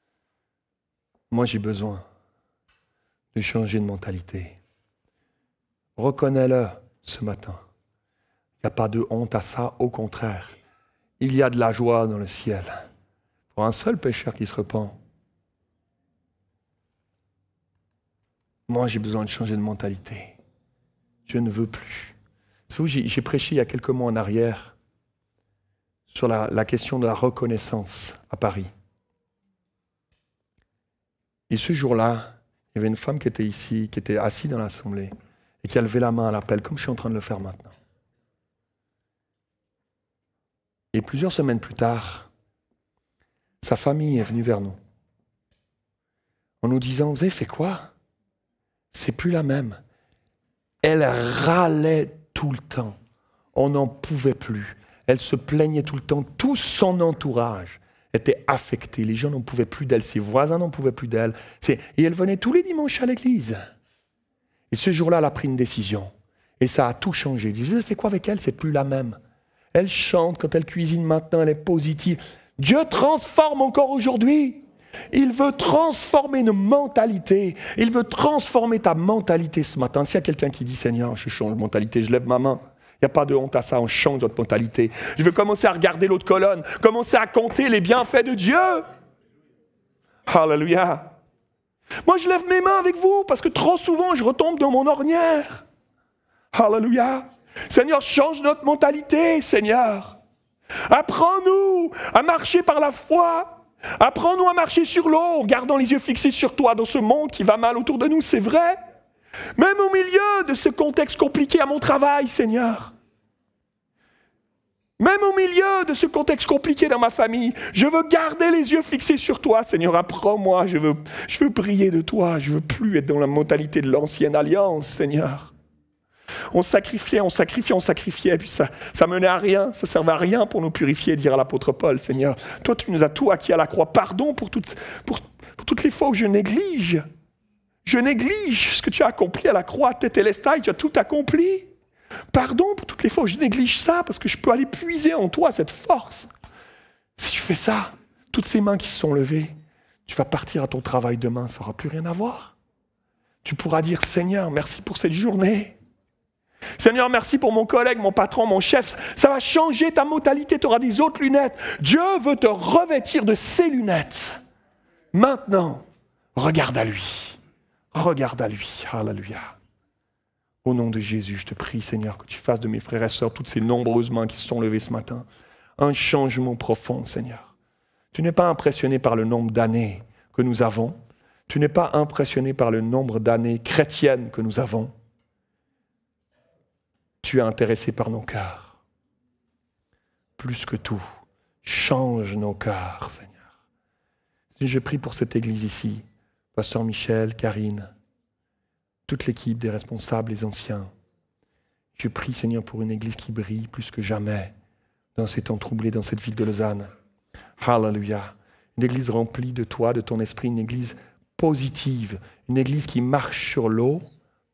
« Moi, j'ai besoin de changer de mentalité. » Reconnais-le ce matin. Il n'y a pas de honte à ça, au contraire. Il y a de la joie dans le ciel pour un seul pécheur qui se repent. Moi, j'ai besoin de changer de mentalité. Je ne veux plus. J'ai prêché il y a quelques mois en arrière sur la question de la reconnaissance à Paris. Et ce jour-là, il y avait une femme qui était ici, qui était assise dans l'assemblée et qui a levé la main à l'appel, comme je suis en train de le faire maintenant. Et plusieurs semaines plus tard, sa famille est venue vers nous en nous disant « Vous avez fait quoi? C'est plus la même. » Elle râlait tout le temps. On n'en pouvait plus. Elle se plaignait tout le temps. Tout son entourage était affecté. Les gens n'en pouvaient plus d'elle. Ses voisins n'en pouvaient plus d'elle. Et elle venait tous les dimanches à l'église. Et ce jour-là, elle a pris une décision. Et ça a tout changé. Elle dit, vous avez fait quoi avec elle? C'est plus la même. Elle chante quand elle cuisine maintenant. Elle est positive. Dieu transforme encore aujourd'hui. Il veut transformer nos mentalités. Il veut transformer ta mentalité ce matin. S'il y a quelqu'un qui dit, Seigneur, je change de mentalité, je lève ma main. Il n'y a pas de honte à ça, on change notre mentalité. Je veux commencer à regarder l'autre colonne, commencer à compter les bienfaits de Dieu. Alléluia. Moi, je lève mes mains avec vous parce que trop souvent, je retombe dans mon ornière. Alléluia. Seigneur, change notre mentalité, Seigneur. Apprends-nous à marcher par la foi. Apprends-nous à marcher sur l'eau en gardant les yeux fixés sur toi dans ce monde qui va mal autour de nous, c'est vrai. Même au milieu de ce contexte compliqué à mon travail, Seigneur. Même au milieu de ce contexte compliqué dans ma famille, je veux garder les yeux fixés sur toi, Seigneur. Apprends-moi, je veux prier de toi. Je veux plus être dans la mentalité de l'ancienne alliance, Seigneur. On sacrifiait, puis ça menait à rien. Ça servait à rien pour nous purifier, dire à l'apôtre Paul, Seigneur. Toi, tu nous as tout acquis à la croix. Pardon pour toutes les fois où je néglige. Je néglige ce que tu as accompli à la croix. Tétélestai, tu as tout accompli. Pardon pour toutes les fois où je néglige ça, parce que je peux aller puiser en toi cette force. Si tu fais ça, toutes ces mains qui se sont levées, tu vas partir à ton travail demain, ça n'aura plus rien à voir. Tu pourras dire, Seigneur, merci pour cette journée. Seigneur, merci pour mon collègue, mon patron, mon chef. Ça va changer ta mentalité, tu auras des autres lunettes. Dieu veut te revêtir de ses lunettes. Maintenant, regarde à lui. Regarde à lui. Alléluia. Au nom de Jésus, je te prie, Seigneur, que tu fasses de mes frères et sœurs, toutes ces nombreuses mains qui se sont levées ce matin, un changement profond, Seigneur. Tu n'es pas impressionné par le nombre d'années que nous avons. Tu n'es pas impressionné par le nombre d'années chrétiennes que nous avons. Tu es intéressé par nos cœurs. Plus que tout, change nos cœurs, Seigneur. Je prie pour cette église ici, Pasteur Michel, Karine, toute l'équipe des responsables, les anciens. Je prie, Seigneur, pour une église qui brille plus que jamais dans ces temps troublés, dans cette ville de Lausanne. Alléluia. Une église remplie de toi, de ton esprit, une église positive, une église qui marche sur l'eau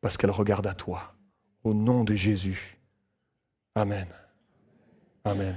parce qu'elle regarde à toi. Au nom de Jésus. Amen. Amen.